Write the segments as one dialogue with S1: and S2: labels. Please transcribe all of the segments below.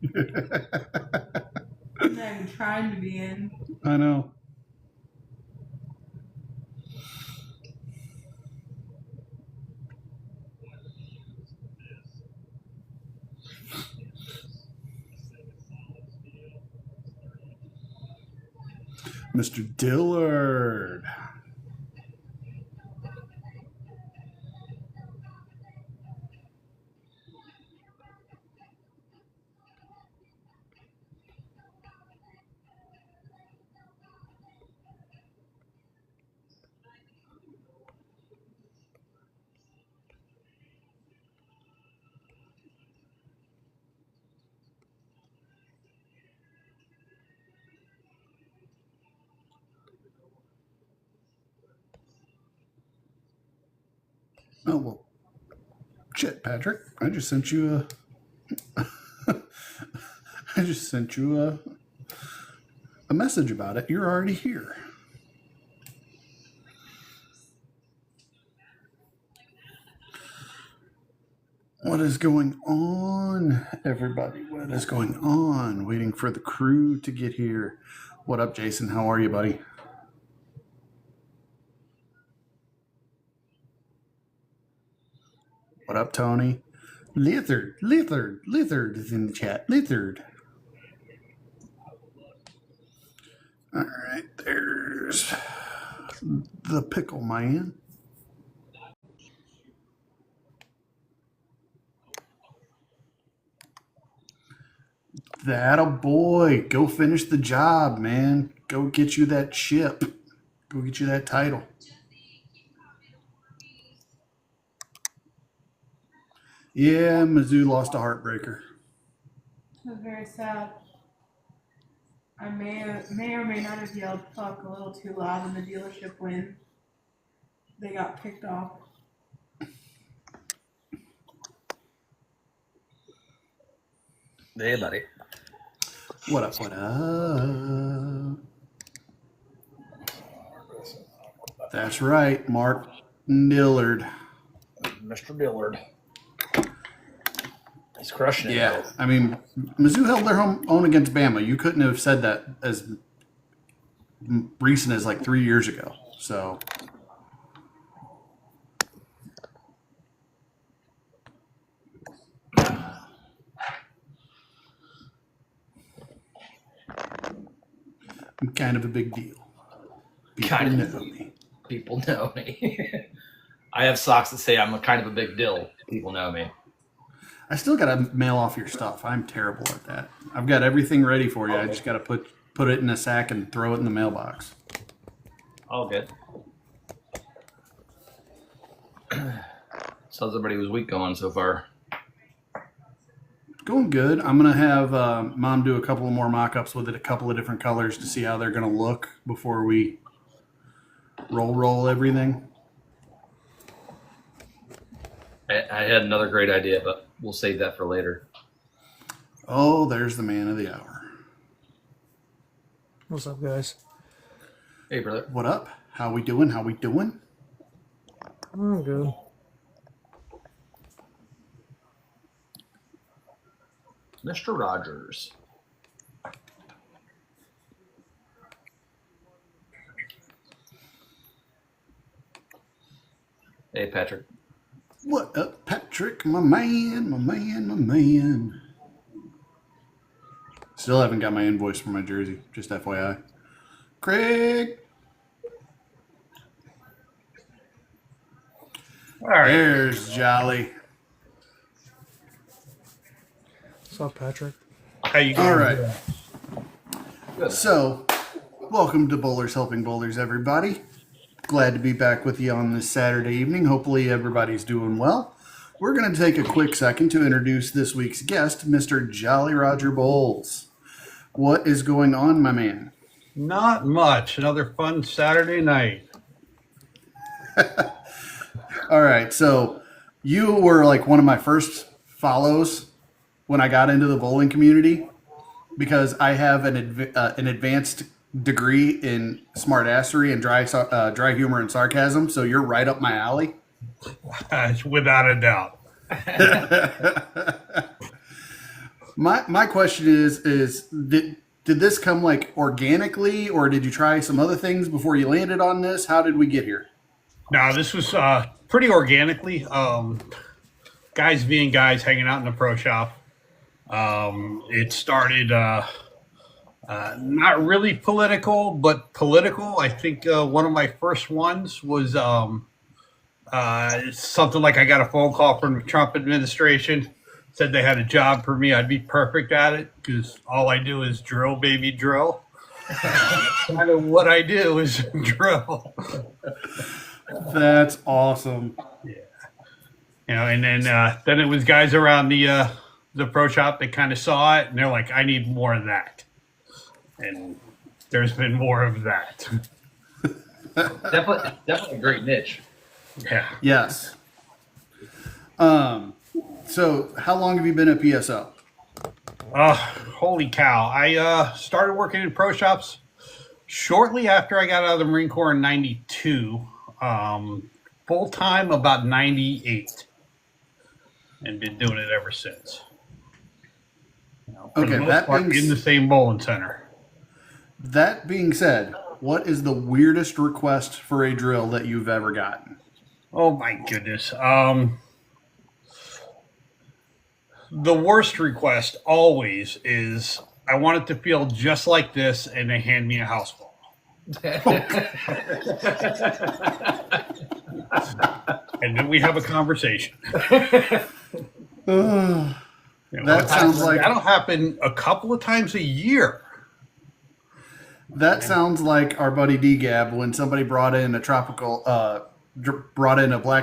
S1: I'm not even trying to be in.
S2: I know. Mr. Dillard. Oh, well, shit, Patrick. I just sent you a message about it. You're already here. What is going on, everybody? What is going on? Waiting for the crew to get here. What up, Jason? How are you, buddy? What up, Tony? Lizard is in the chat. Lizard. All right, there's the pickle man. That a boy. Go finish the job, man. Go get you that chip. Go get you that title. Yeah, Mizzou lost a heartbreaker.
S1: It was very sad. I may or may not have yelled fuck a little too loud in the dealership when they got picked off.
S3: Hey, buddy.
S2: What up, what up? That's right, Mark Dillard.
S3: Mr. Dillard. He's crushing it.
S2: Yeah, I mean, Mizzou held their own against Bama. You couldn't have said that as recent as like 3 years ago. So, I'm kind of a big deal. People know me.
S3: People know me. I have socks that say I'm a kind of a big deal. People know me.
S2: I still got to mail off your stuff. I'm terrible at that. I've got everything ready for you. I just got to put it in a sack and throw it in the mailbox.
S3: All good. So how's everybody's week going so far?
S2: Going good. I'm going to have Mom do a couple of more mock-ups with it, a couple of different colors to see how they're going to look before we roll everything.
S3: I had another great idea, but we'll save that for later.
S2: Oh, there's the man of the hour.
S4: What's up, guys?
S3: Hey, brother.
S2: What up? How we doing?
S4: I'm good.
S3: Mr. Rogers. Hey, Patrick.
S2: What up, Patrick? My man. Still haven't got my invoice for my jersey, just FYI. Craig.
S3: All right.
S2: There's Jolly.
S4: What's up, Patrick?
S3: How you
S2: All right.
S3: Good.
S2: So, welcome to Bowlers Helping Bowlers, everybody. Glad to be back with you on this Saturday evening. Hopefully everybody's doing well. We're going to take a quick second to introduce this week's guest, Mr. Jolly Roger Bowles. What is going on, my man?
S5: Not much. Another fun Saturday night.
S2: All right, so you were like one of my first follows when I got into the bowling community because I have an advanced degree in smartassery and dry humor and sarcasm, so you're right up my alley.
S5: Without a doubt.
S2: My question is did this come like organically, or did you try some other things before you landed on this? How did we get here?
S5: No, this was pretty organically. Guys being guys, hanging out in the pro shop. It started not really political, but political. I think one of my first ones was something like I got a phone call from the Trump administration, said they had a job for me. I'd be perfect at it because all I do is drill, baby, drill. Kind of what I do is drill.
S2: That's awesome.
S5: Yeah. You know, and then it was guys around the pro shop that kind of saw it, and they're like, "I need more of that." And there's been more of that.
S3: Definitely a great niche.
S5: Yeah.
S2: Yes. So how long have you been at PSO?
S5: Holy cow! I started working in pro shops shortly after I got out of the Marine Corps in '92. Full time about '98, and been doing it ever since. You know, for the most part, in the same bowling center.
S2: That being said, what is the weirdest request for a drill that you've ever gotten?
S5: Oh my goodness. The worst request always is I want it to feel just like this, and they hand me a house ball. And then we have a conversation.
S2: That sounds like
S5: that'll happen a couple of times a year.
S2: That sounds like our buddy D-Gab when somebody brought in a Black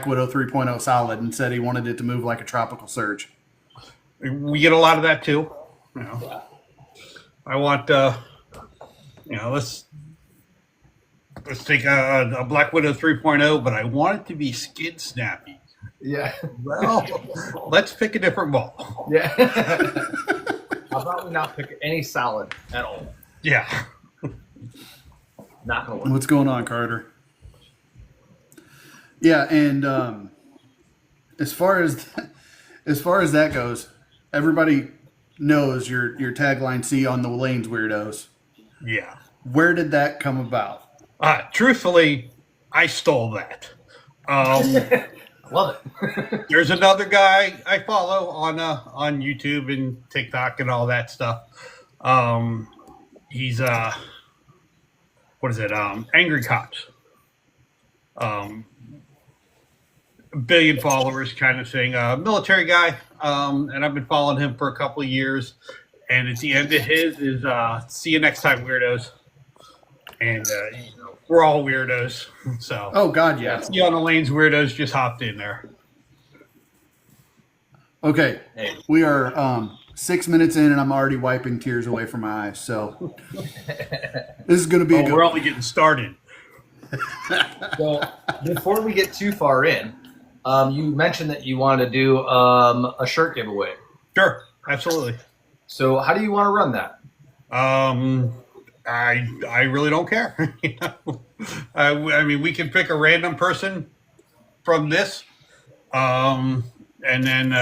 S2: Widow 3.0 solid and said he wanted it to move like a tropical surge.
S5: We get a lot of that too. You know, I want let's take a Black Widow 3.0, but I want it to be skid snappy.
S3: Yeah.
S5: Well, let's pick a different ball.
S3: Yeah. How about we not pick any solid at all?
S5: Yeah.
S3: Not gonna work.
S2: What's going on, Carter? Yeah, and as far as that goes, everybody knows your tagline "See on the lanes, weirdos."
S5: Yeah.
S2: Where did that come about?
S5: Truthfully, I stole that.
S3: Love it.
S5: There's another guy I follow on YouTube and TikTok and all that stuff. He's what is it? Angry Cops. Billion followers kind of thing. Military guy. And I've been following him for a couple of years. And at the end of his is see you next time, weirdos. And we're all weirdos. So
S2: Oh God, yeah.
S5: See on the lanes, weirdos just hopped in there.
S2: Okay,
S3: Hey.
S2: we are 6 minutes in, and I'm already wiping tears away from my eyes. So this is going to be a good
S5: We're
S2: one.
S5: only getting started.
S3: So before we get too far in, you mentioned that you wanted to do a shirt giveaway.
S5: Sure, absolutely.
S3: So how do you want to run that?
S5: I really don't care. You know? I mean, we can pick a random person from this, and then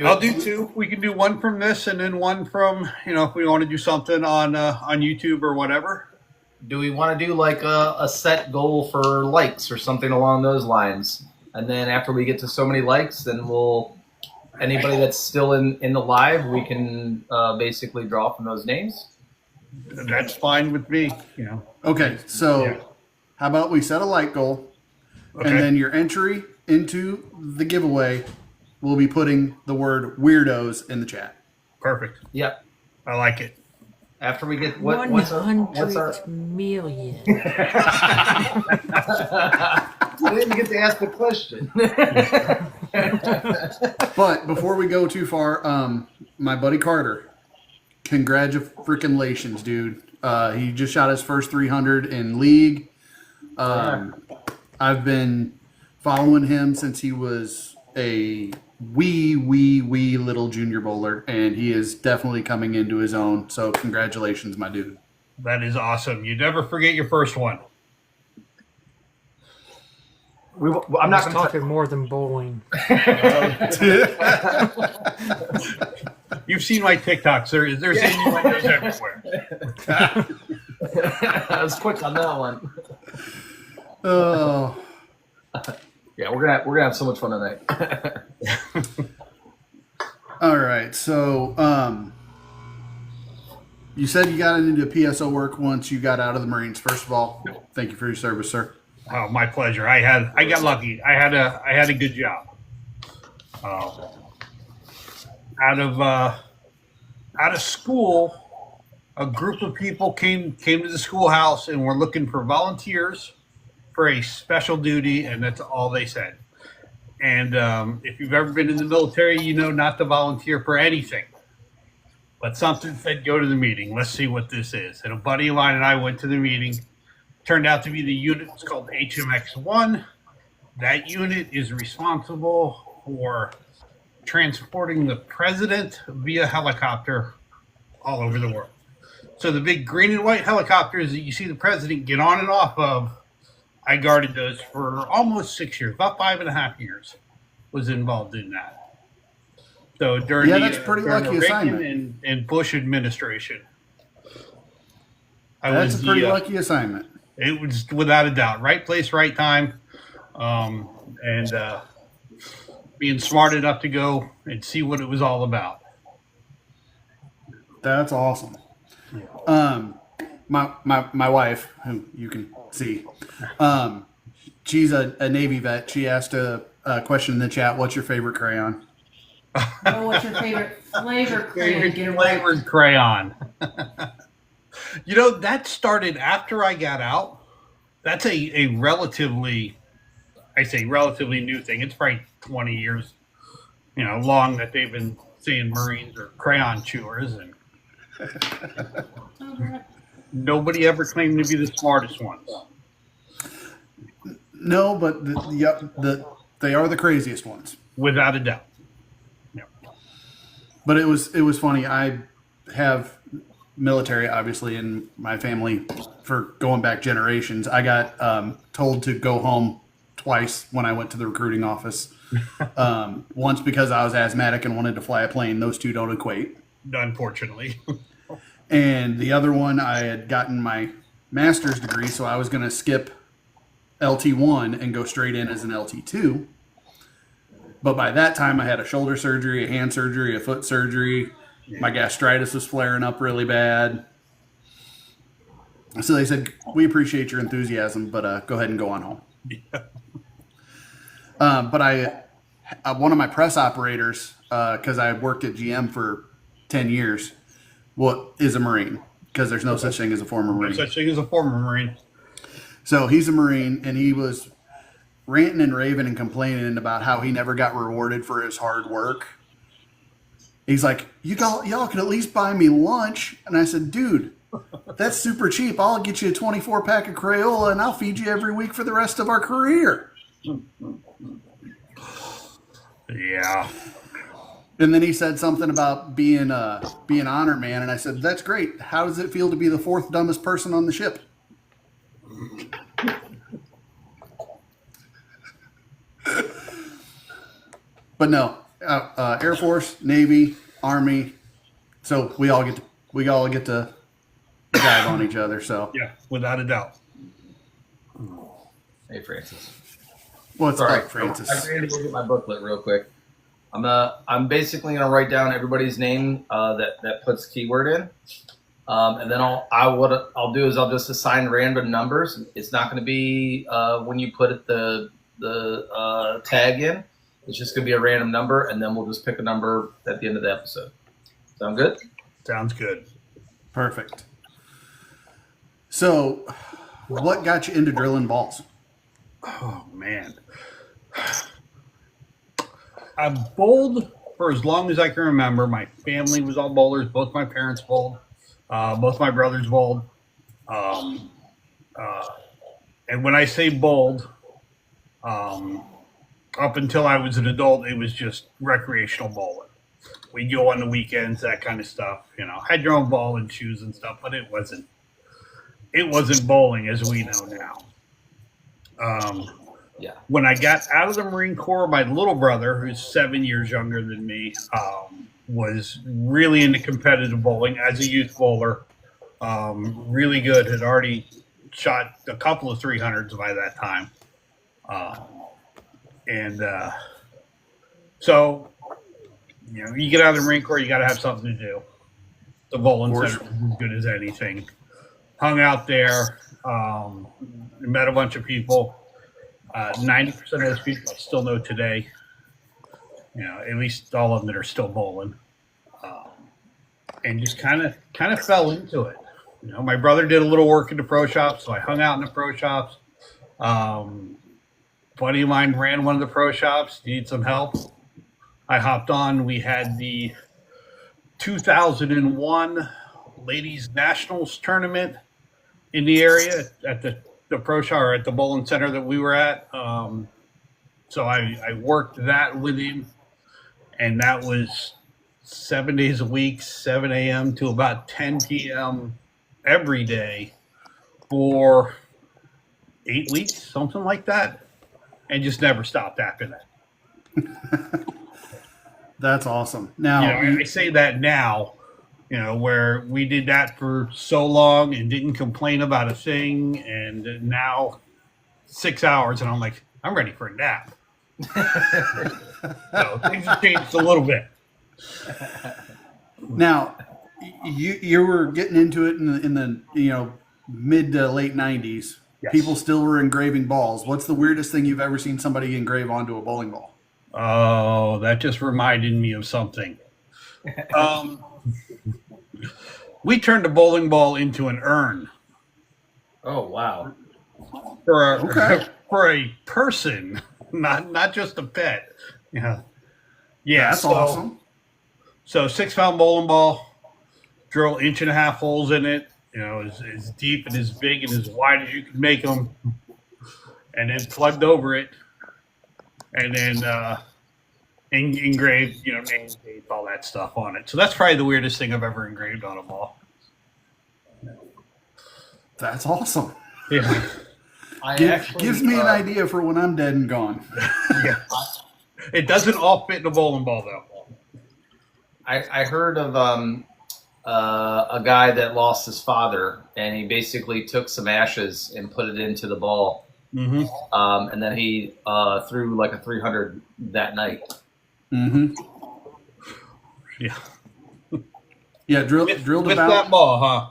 S5: I'll do two. We can do one from this, and then one from if we want to do something on YouTube or whatever.
S3: Do we want to do like a set goal for likes or something along those lines? And then after we get to so many likes, then anybody that's still in the live, we can basically draw from those names.
S5: That's fine with me.
S2: Okay, so
S5: Yeah.
S2: how about we set a like goal,
S5: Okay.
S2: and then your entry into the giveaway will be putting the word weirdos in the chat.
S5: Perfect.
S3: Yep.
S5: I like it.
S3: After we get what's our
S6: 100 million.
S3: I didn't get to ask the question.
S2: But before we go too far, my buddy Carter, congratulations, dude. He just shot his first 300 in league. I've been following him since he was a wee little junior bowler, and he is definitely coming into his own. So congratulations, my dude.
S5: That is awesome. You never forget your first one.
S3: I'm not going to
S6: talking more than bowling.
S5: You've seen my TikToks. There's innuendos everywhere.
S3: I was quick on that one.
S2: Oh,
S3: Yeah, we're gonna have so much fun tonight.
S2: all right. So, you said you got into PSO work once you got out of the Marines. First of all, thank you for your service, sir.
S5: Oh, my pleasure. I got lucky. I had a good job. Out of school, a group of people came to the schoolhouse and were looking for volunteers for a special duty, and that's all they said. And if you've ever been in the military, you know not to volunteer for anything. But something said, go to the meeting. Let's see what this is. And a buddy of mine and I went to the meeting. Turned out to be the unit. It's called HMX-1. That unit is responsible for transporting the president via helicopter all over the world. So the big green and white helicopters that you see the president get on and off of, I guarded those for almost 6 years, about 5.5 years, was involved in that. So during
S2: that's pretty
S5: during
S2: lucky
S5: the Reagan
S2: assignment.
S5: and Bush administration,
S2: That's a pretty lucky assignment.
S5: It was without a doubt, right place, right time, and being smart enough to go and see what it was all about.
S2: That's awesome. My wife, who you can see, she's a Navy vet. She asked a question in the chat. What's your favorite crayon?
S1: Oh, what's your favorite flavor crayon? Get it right.
S5: Flavored crayon. You know, that started after I got out. That's a relatively, I say relatively new thing. It's probably 20 years, long that they've been saying Marines are crayon chewers, and nobody ever claimed to be the smartest ones.
S2: No, but they are the craziest ones,
S5: Without a doubt.
S2: But it was funny. I have military, obviously, in my family for going back generations. I got told to go home twice when I went to the recruiting office. Once because I was asthmatic and wanted to fly a plane. Those two don't equate.
S5: Unfortunately.
S2: And the other one, I had gotten my master's degree, so I was going to skip LT1 and go straight in as an LT2. But by that time, I had a shoulder surgery, a hand surgery, a foot surgery. My gastritis was flaring up really bad. So they said, we appreciate your enthusiasm, but go ahead and go on home. But one of my press operators, because I worked at GM for 10 years, is a Marine, because there's no such thing as a former Marine.
S5: No such thing as a former Marine.
S2: So he's a Marine, and he was ranting and raving and complaining about how he never got rewarded for his hard work. He's like, y'all could at least buy me lunch. And I said, dude, that's super cheap. I'll get you a 24-pack of Crayola, and I'll feed you every week for the rest of our career.
S5: Yeah.
S2: And then he said something about being honor man, and I said, that's great. How does it feel to be the fourth dumbest person on the ship? But no, Air Force, Navy, Army. So we all get to dive on each other. So
S5: Yeah, without a doubt.
S3: Hey, Francis.
S2: what's
S3: Sorry,
S2: up, Francis?
S3: I ran to go get my booklet real quick. I'm basically gonna write down everybody's name that puts keyword in, and then I'll do is I'll just assign random numbers. It's not gonna be when you put the tag in. It's just gonna be a random number, and then we'll just pick a number at the end of the episode. Sound good?
S5: Sounds good.
S2: Perfect. So, what got you into drilling balls?
S5: Oh, man. I've bowled for as long as I can remember. My family was all bowlers. Both my parents bowled. Both my brothers bowled. And when I say bowled, up until I was an adult, it was just recreational bowling. We'd go on the weekends, that kind of stuff. Had your own ball and shoes and stuff, but it wasn't bowling as we know now.
S3: Yeah.
S5: When I got out of the Marine Corps, my little brother, who's 7 years younger than me, was really into competitive bowling as a youth bowler. Really good. Had already shot a couple of 300s by that time. And so, you get out of the Marine Corps, you got to have something to do. The bowling center was as good as anything. Hung out there, met a bunch of people. 90% of those people I still know today. At least all of them that are still bowling. And just kind of fell into it. My brother did a little work in the pro shops, so I hung out in the pro shops. Buddy of mine ran one of the pro shops, needed some help. I hopped on. We had the 2001 Ladies Nationals tournament in the area at the pro shop, or at the bowling center that we were at. So I worked that with him, and that was 7 days a week, 7 a.m. to about 10 p.m. every day for 8 weeks, something like that, and just never stopped after that.
S2: That's awesome. Now,
S5: I say that now, where we did that for so long and didn't complain about a thing, and now 6 hours, and I'm like, I'm ready for a nap. So things have changed a little bit.
S2: Now, you were getting into it in the mid to late 90s.
S5: Yes.
S2: People still were engraving balls. What's the weirdest thing you've ever seen somebody engrave onto a bowling ball?
S5: Oh, that just reminded me of something. We turned a bowling ball into an urn
S3: Oh wow!
S5: for a person, not just a pet. Yeah,
S2: That's awesome.
S5: So 6-pound bowling ball, drill 1.5 holes in it. As deep and as big and as wide as you can make them, and then plugged over it, and then engraved, name, date, all that stuff on it. So that's probably the weirdest thing I've ever engraved on a ball.
S2: That's awesome.
S5: Yeah,
S2: Gives me an idea for when I'm dead and gone.
S5: yeah. It doesn't all fit in a bowling ball though.
S3: I heard of a guy that lost his father, and he basically took some ashes and put it into the ball,
S5: Mm-hmm.
S3: and then he threw like a 300 that night.
S2: Mm-hmm.
S5: Yeah.
S2: Yeah, drill
S5: With
S2: the
S5: that ball, huh?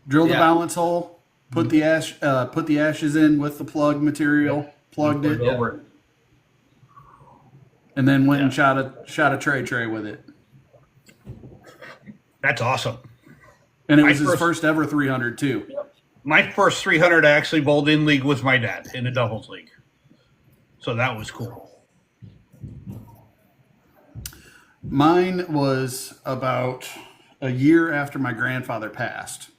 S2: drill the
S3: Yeah.
S2: balance hole, put the ashes in with the plug material, plugged it,
S3: Over it.
S2: and then went and shot a tray with it.
S5: That's awesome.
S2: And it
S5: My
S2: was his
S5: first-
S2: first ever 300 too.
S5: My first 300 I actually bowled in league with my dad in a doubles league. So that was cool.
S2: Mine was about a year after my grandfather passed.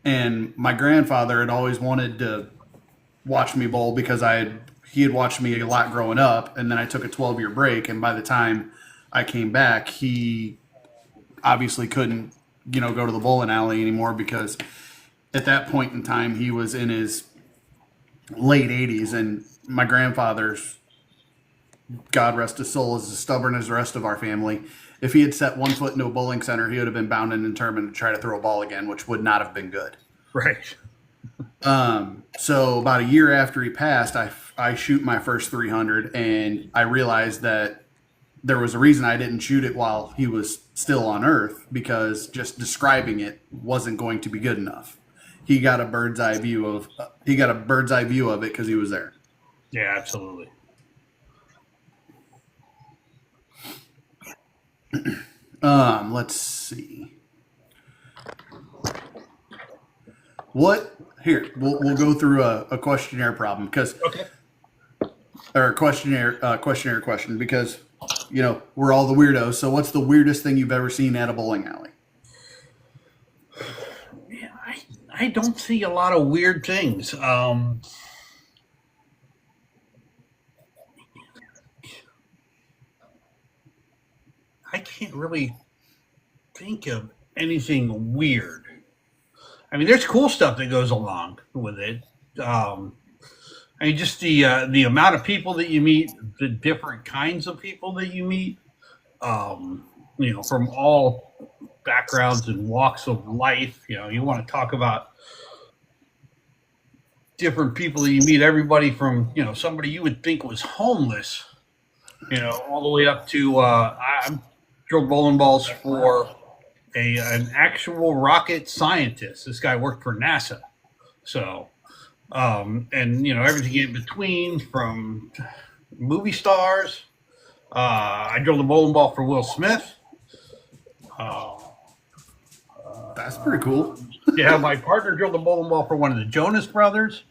S2: And my grandfather had always wanted to watch me bowl because he had watched me a lot growing up, and then I took a 12-year break, and by the time I came back, he obviously couldn't, go to the bowling alley anymore because at that point in time he was in his late 80s, and my grandfather's, God rest his soul, is as stubborn as the rest of our family. If he had set one foot into a bowling center, he would have been bound and determined to try to throw a ball again, which would not have been good.
S5: Right.
S2: So about a year after he passed, I shoot my first 300, and I realized that there was a reason I didn't shoot it while he was still on Earth, because just describing it wasn't going to be good enough. He got a bird's eye view of it because he was there.
S5: Yeah, absolutely.
S2: Let's see. We'll go through a questionnaire problem
S5: Okay.
S2: or a questionnaire question because we're all the weirdos. So what's the weirdest thing you've ever seen at a bowling alley?
S5: Yeah, I don't see a lot of weird things. I can't really think of anything weird. I mean, there's cool stuff that goes along with it. Just the amount of people that you meet, the different kinds of people that you meet. from all backgrounds and walks of life. You want to talk about different people that you meet, everybody from, somebody you would think was homeless, all the way up to, I drilled bowling balls for an actual rocket scientist. This guy worked for NASA. So, and, everything in between from movie stars. I drilled a bowling ball for Will Smith.
S2: That's pretty cool.
S5: Yeah, my partner drilled a bowling ball for one of the Jonas Brothers.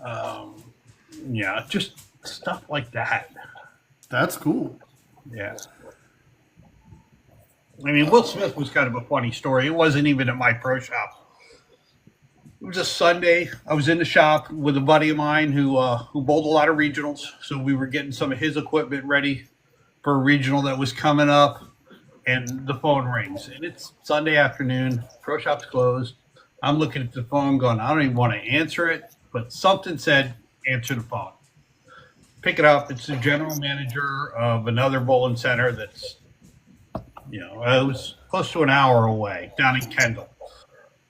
S5: Yeah, just stuff like that.
S2: That's cool.
S5: Yeah. I mean, Will Smith was kind of a funny story. It wasn't even at my pro shop. It was a Sunday. I was in the shop with a buddy of mine who bowled a lot of regionals. So we were getting some of his equipment ready for a regional that was coming up. And the phone rings. And it's Sunday afternoon. Pro shop's closed. I'm looking at the phone going, I don't even want to answer it. But something said, answer the phone. Pick it up. It's the general manager of another bowling center that's, it was close to an hour away down in Kendall.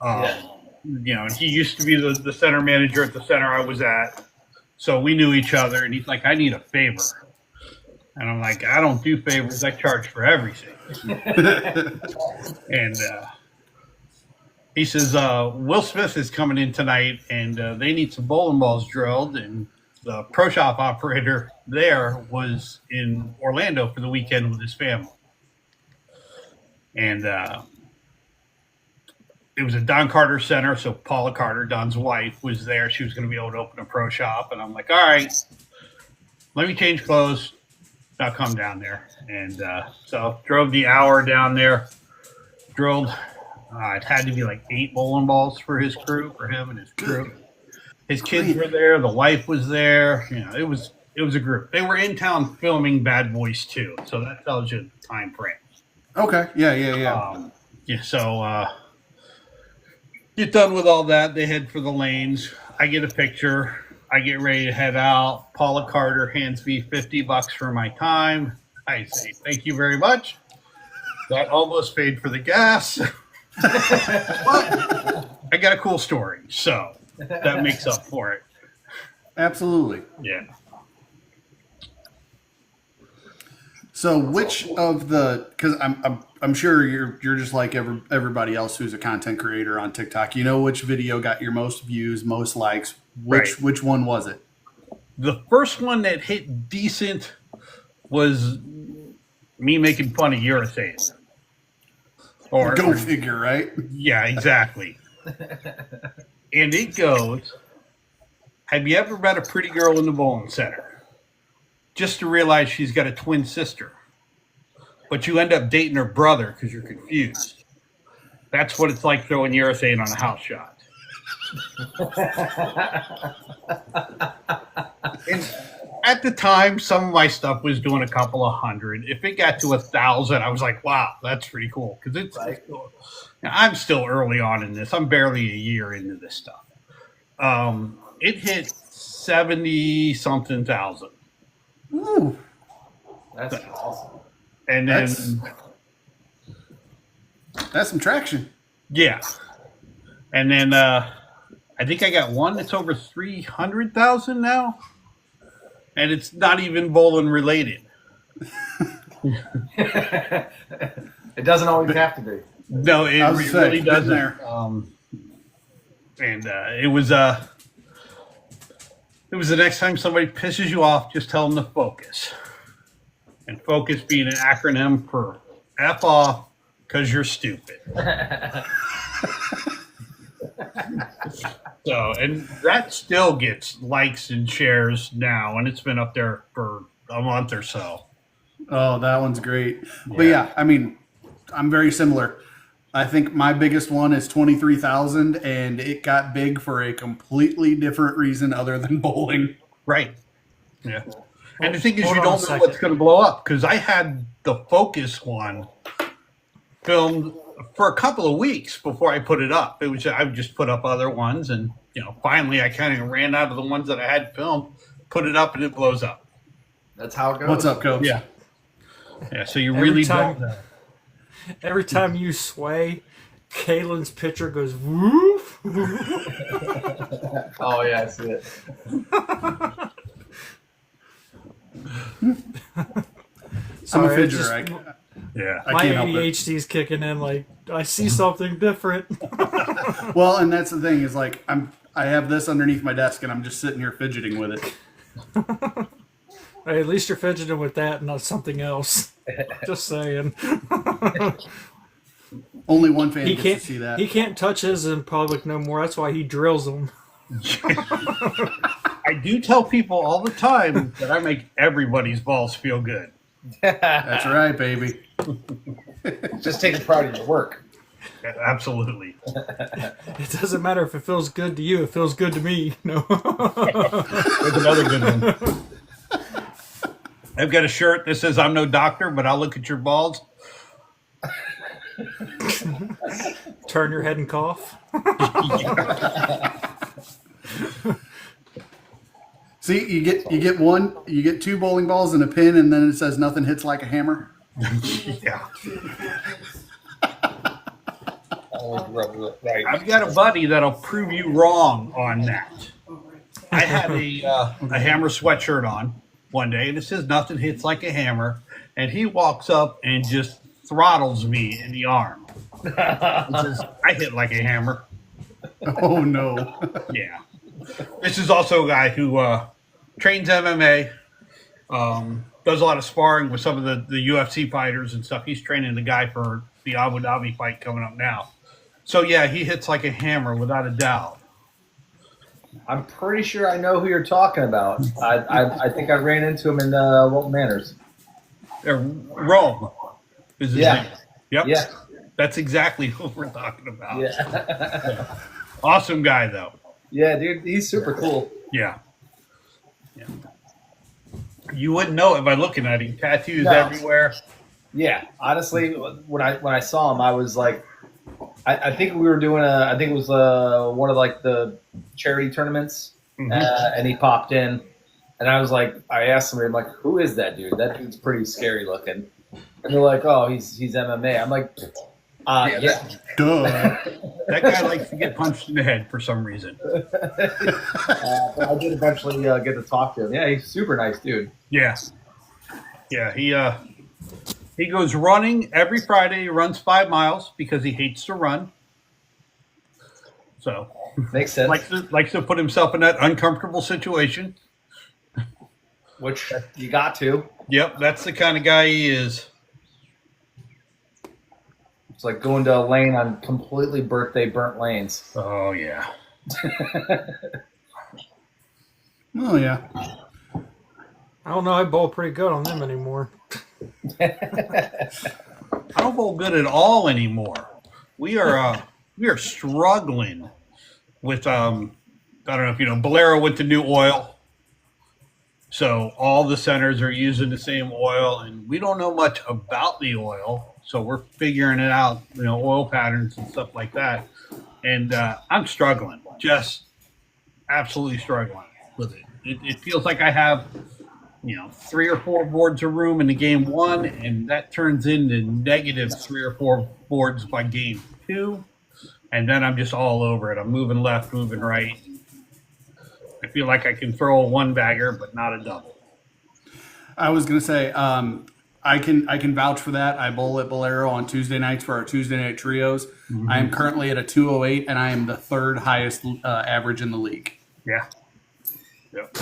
S5: And he used to be the center manager at the center I was at. So we knew each other. And he's like, I need a favor. And I'm like, I don't do favors. I charge for everything. And he says, Will Smith is coming in tonight, and they need some bowling balls drilled. And the pro shop operator there was in Orlando for the weekend with his family. And it was a Don Carter center, so Paula Carter, Don's wife, was there. She was going to be able to open a pro shop. And I'm like, all right, let me change clothes. I'll come down there. And so drove the hour down there, drilled. It had to be like 8 bowling balls for his crew, for him and his crew. His kids were there. The wife was there. It was a group. They were in town filming Bad Boys 2. So that tells you the time frame.
S2: Okay. Yeah.
S5: So get done with all that. They head for the lanes. I get a picture. I get ready to head out. Paula Carter hands me $50 for my time. I say, thank you very much. That almost paid for the gas. But I got a cool story, so that makes up for it.
S2: Absolutely.
S5: Yeah.
S2: So which of the, because I'm sure you're just like everybody else who's a content creator on TikTok. You know which video got your most views, most likes. Which one was it?
S5: The first one that hit decent was me making fun of urethane.
S2: Go figure, right?
S5: Yeah, exactly. And it goes, have you ever met a pretty girl in the bowling center? Just to realize she's got a twin sister. But you end up dating her brother because you're confused. That's what it's like throwing urethane on a house shot. And at the time, some of my stuff was doing a couple of hundred. If it got to 1,000, I was like, wow, that's pretty cool. Because I'm still early on in this. I'm barely a year into this stuff. It hit 70-something thousand.
S2: Ooh.
S3: That's awesome.
S5: And then
S2: that's some traction.
S5: Yeah. And then I think I got one that's over 300,000 now. And it's not even bowling related.
S3: It doesn't always have to be.
S5: No, it really doesn't. And it was the next time somebody pisses you off, just tell them to focus. And focus being an acronym for F off because you're stupid. So, and that still gets likes and shares now, and it's been up there for a month or so.
S2: Oh, that one's great. Yeah. But yeah, I mean, I'm very similar. I think my biggest one is 23,000, and it got big for a completely different reason other than bowling.
S5: Right. Yeah. And the thing is, you don't know what's going to blow up, because I had the Focus one filmed for a couple of weeks before I put it up. I would just put up other ones, and finally I kind of ran out of the ones that I had filmed, put it up, and it blows up.
S3: That's how it goes.
S2: What's up, Coach?
S5: Yeah. Yeah, so you
S4: Every
S5: really
S4: time-
S5: don't know.
S4: Every time you sway, Kaylin's pitcher goes woof.
S3: Oh yeah, I see it.
S2: I'm a
S4: Sorry,
S2: fidgeter.
S4: it's just-
S5: Yeah.
S2: I
S4: my
S2: can't help it.
S4: ADHD's kicking in. Like I see something different.
S2: Well, and that's the thing is like I have this underneath my desk and I'm just sitting here fidgeting with it.
S4: Hey, at least you're fidgeting with that and not something else. Just saying.
S2: Only one fan
S4: He
S2: gets
S4: can't
S2: to see that.
S4: He can't touch his in public no more. That's why he drills them.
S5: I do tell people all the time that I make everybody's balls feel good.
S2: That's right, baby.
S3: Just taking pride in your work.
S5: Yeah, absolutely.
S4: It doesn't matter if it feels good to you. It feels good to me. No.
S5: There's another good one. I've got a shirt that says I'm no doctor, but I'll look at your balls.
S4: Turn your head and cough.
S2: See, you get two bowling balls and a pin, and then it says nothing hits like a hammer.
S5: Yeah.
S3: Right.
S5: I've got a buddy that'll prove you wrong on that. I had a hammer sweatshirt on one day, and it says nothing hits like a hammer, and he walks up and just throttles me in the arm. It says, I hit like a hammer.
S2: Oh no!
S5: Yeah. This is also a guy who trains MMA, does a lot of sparring with some of the UFC fighters and stuff. He's training the guy for the Abu Dhabi fight coming up now. So, yeah, he hits like a hammer without a doubt.
S3: I'm pretty sure I know who you're talking about. I think I ran into him in Walton Manors.
S5: Rome is his
S3: Yeah.
S5: name. Yep.
S3: Yeah.
S5: That's exactly what we're talking about.
S3: Yeah.
S5: Awesome guy, though.
S3: Yeah, dude, he's super cool.
S5: Yeah. You wouldn't know it by looking at him. Tattoos
S3: No.
S5: everywhere.
S3: Yeah, honestly, when I saw him, I was like, I think we were doing I think it was one of like the charity tournaments, and he popped in, and I was like, I asked somebody, I'm like, who is that dude? That dude's pretty scary looking, and they're like, oh, he's MMA. I'm like, yeah.
S2: Duh.
S5: That guy likes to get punched in the head for some reason.
S3: But I did eventually get to talk to him. Yeah, he's a super nice dude.
S5: Yeah. Yeah, he goes running every Friday. He runs 5 miles because he hates to run. So
S3: Makes sense.
S5: likes to put himself in that uncomfortable situation.
S3: Which you got to.
S5: Yep, that's the kind of guy he is.
S3: It's like going to a lane on completely birthday burnt lanes.
S5: Oh yeah.
S2: Oh yeah.
S4: I don't know. I bowl pretty good on them anymore.
S5: I don't bowl good at all anymore. We are struggling with I don't know if you know, Bolero went to new oil. So all the centers are using the same oil, and we don't know much about the oil. So we're figuring it out, you know, oil patterns and stuff like that. And I'm struggling, just absolutely struggling with it. It feels like I have, you know, 3 or 4 boards of room in the game 1, and that turns into negative 3 or 4 boards by game 2. And then I'm just all over it. I'm moving left, moving right. I feel like I can throw a 1-bagger, but not a double.
S2: I was gonna say, I can vouch for that. I bowl at Bolero on Tuesday nights for our Tuesday night trios.
S5: Mm-hmm.
S2: I am currently at a 208, and I am the 3rd highest average in the league.
S5: Yeah. Yep.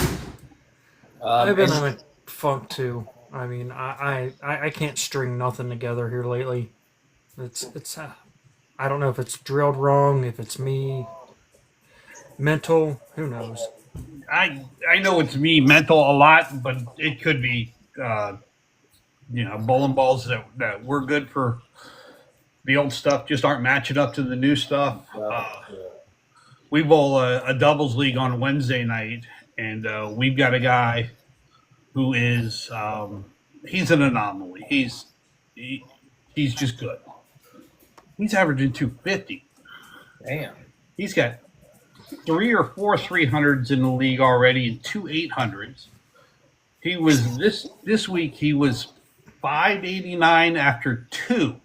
S4: I've been in a funk too. I mean, I can't string nothing together here lately. It's I don't know if it's drilled wrong, if it's me, mental. Who knows?
S5: I know it's me mental a lot, but it could be, you know, bowling balls that were good for the old stuff just aren't matching up to the new stuff. We bowl a doubles league on Wednesday night, and we've got a guy who is he's an anomaly. He's just good. He's averaging 250.
S3: Damn.
S5: He's got 3 or 4 300s in the league already and 2 800s. He was this week. He was 589 after 2.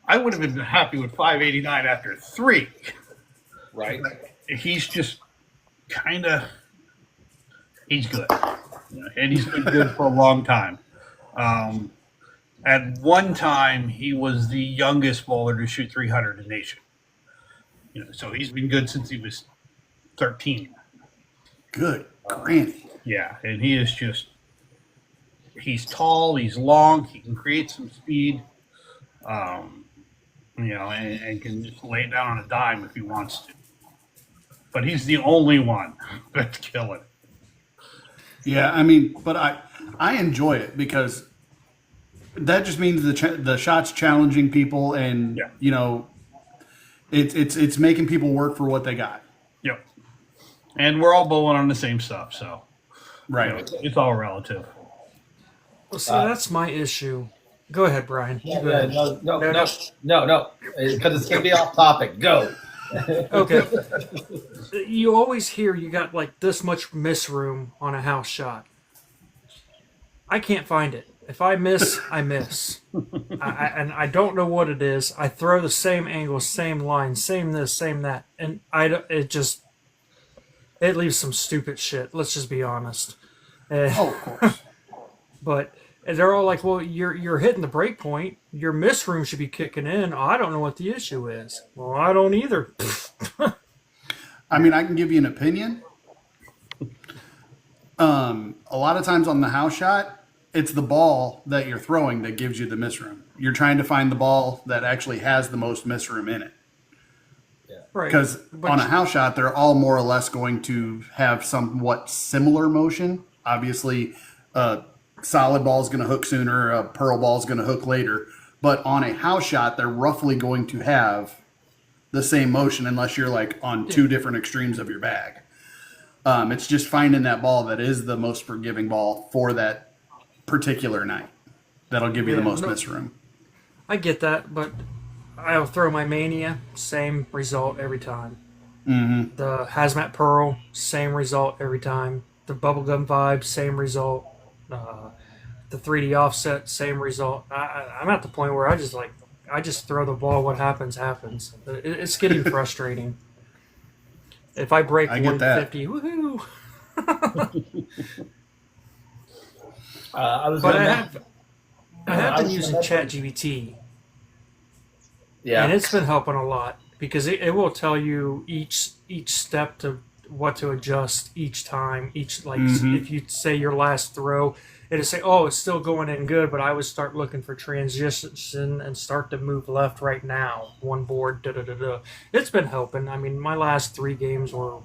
S5: I would have been happy with 589 after 3.
S3: Right.
S5: He's just kind of, he's good. And he's been good for a long time. At one time, he was the youngest bowler to shoot 300 in the nation. So he's been good since he was 13.
S2: Good granny.
S5: Yeah, and he is just, he's tall, he's long, he can create some speed, and can just lay it down on a dime if he wants to. But he's the only one that's killing it.
S2: Yeah, I mean, but I enjoy it because that just means the shot's challenging people, and it's making people work for what they got.
S5: Yep. And we're all bowling on the same stuff, so
S2: right.
S5: It's all relative.
S4: Well, see, that's my issue. Go ahead, Brian.
S3: No,
S4: Go ahead.
S3: no, because it's gonna be off topic. Go.
S4: Okay. You always hear you got like this much miss room on a house shot. I can't find it. If I miss, I miss. And I don't know what it is. I throw the same angle, same line, same this, same that, and it leaves some stupid shit. Let's just be honest.
S2: Oh, of course.
S4: But they're all like, "Well, you're hitting the break point. Your miss room should be kicking in." Oh, I don't know what the issue is. Well, I don't either.
S2: I mean, I can give you an opinion. A lot of times on the house shot, it's the ball that you're throwing that gives you the miss room. You're trying to find the ball that actually has the most miss room in it.
S4: Right.
S2: Because on a house shot, they're all more or less going to have somewhat similar motion. Obviously, solid ball is going to hook sooner, a pearl ball is going to hook later. But on a house shot, they're roughly going to have the same motion unless you're like on two different extremes of your bag. It's just finding that ball that is the most forgiving ball for that particular night. That'll give you the most miss room.
S4: I get that, but I'll throw my Mania, same result every time.
S2: Mm-hmm.
S4: The Hazmat Pearl, same result every time. The Bubblegum Vibe, same result. The 3D Offset, same result. I'm at the point where I just throw the ball. What happens, happens. It's getting frustrating. If I break 150, woohoo! I have been using ChatGPT.
S3: Yeah.
S4: And it's been helping a lot because it will tell you each step to what to adjust each time. If you say your last throw, it'll say, "Oh, it's still going in good," but I would start looking for transition and start to move left right now. One board, da da da da. It's been helping. I mean, my last 3 games were,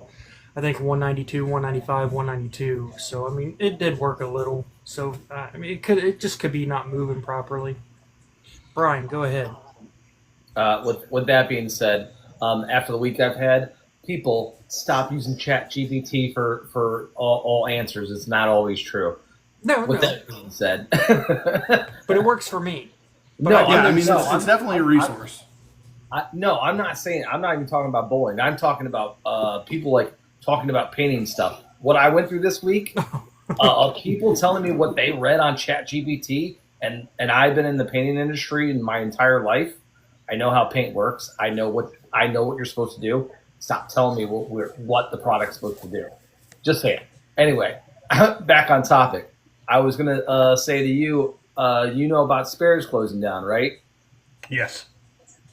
S4: I think, 192, 195, 192. So I mean, it did work a little. So I mean, it just could be not moving properly. Brian, go ahead.
S3: With that being said, after the week I've had, people stop using ChatGPT for all answers. It's not always true.
S4: No.
S3: That being said,
S4: but it works for me. But
S2: it's definitely a resource.
S3: I'm not saying. I'm not even talking about bowling. I'm talking about people like talking about painting stuff. What I went through this week, of people telling me what they read on ChatGPT, and I've been in the painting industry in my entire life. I know how paint works. I know what you're supposed to do. Stop telling me what the product's supposed to do. Just say it. Anyway, back on topic. I was gonna say to you, you know about Spares closing down, right?
S5: Yes.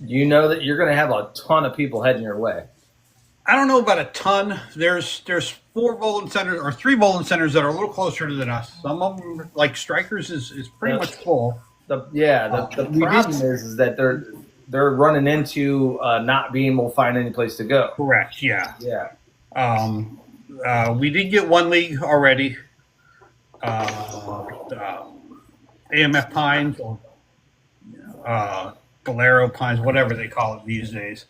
S3: You know that you're gonna have a ton of people heading your way.
S5: I don't know about a ton. There's 4 bowling centers or 3 bowling centers that are a little closer than us. Some of them, like Strikers, is pretty much full.
S3: The problem is that they're running into not being able to find any place to go.
S5: Correct. Yeah.
S3: Yeah.
S5: We did get 1 league already. AMF Pines or Galero Pines, whatever they call it these days,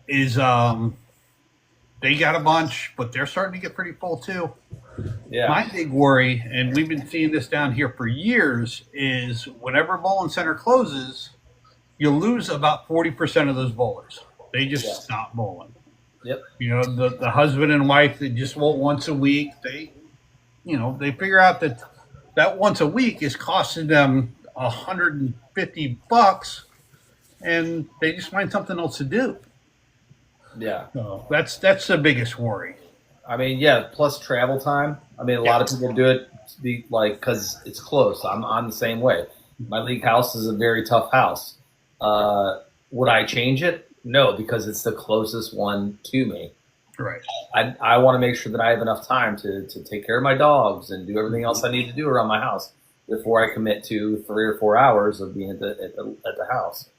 S5: is they got a bunch, but they're starting to get pretty full too.
S3: Yeah.
S5: My big worry, and we've been seeing this down here for years, is whenever a bowling center closes, you lose about 40% of those bowlers. They just stop bowling.
S3: Yep.
S5: You know, the husband and wife that just bowl once a week, they figure out that that once a week is costing them $150, and they just find something else to do.
S3: Yeah.
S5: So that's the biggest worry.
S3: I mean, yeah, plus travel time. I mean, a lot of people do it because it's close. I'm the same way. My league house is a very tough house. Would I change it? No, because it's the closest one to me.
S5: Right.
S3: I want to make sure that I have enough time to take care of my dogs and do everything else I need to do around my house before I commit to 3 or 4 hours of being at the house.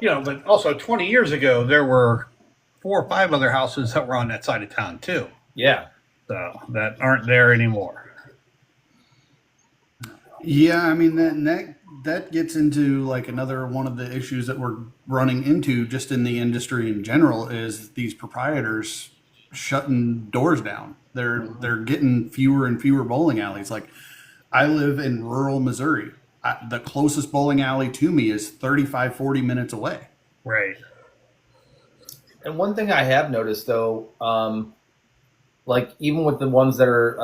S5: But also 20 years ago, there were 4 or 5 other houses that were on that side of town too.
S3: Yeah.
S5: So that aren't there anymore.
S2: Yeah, I mean that gets into like another one of the issues that we're running into just in the industry in general is these proprietors shutting doors down. They're getting fewer and fewer bowling alleys. Like I live in rural Missouri. The closest bowling alley to me is 35, 40 minutes away.
S5: Right.
S3: And one thing I have noticed though, like even with the ones that are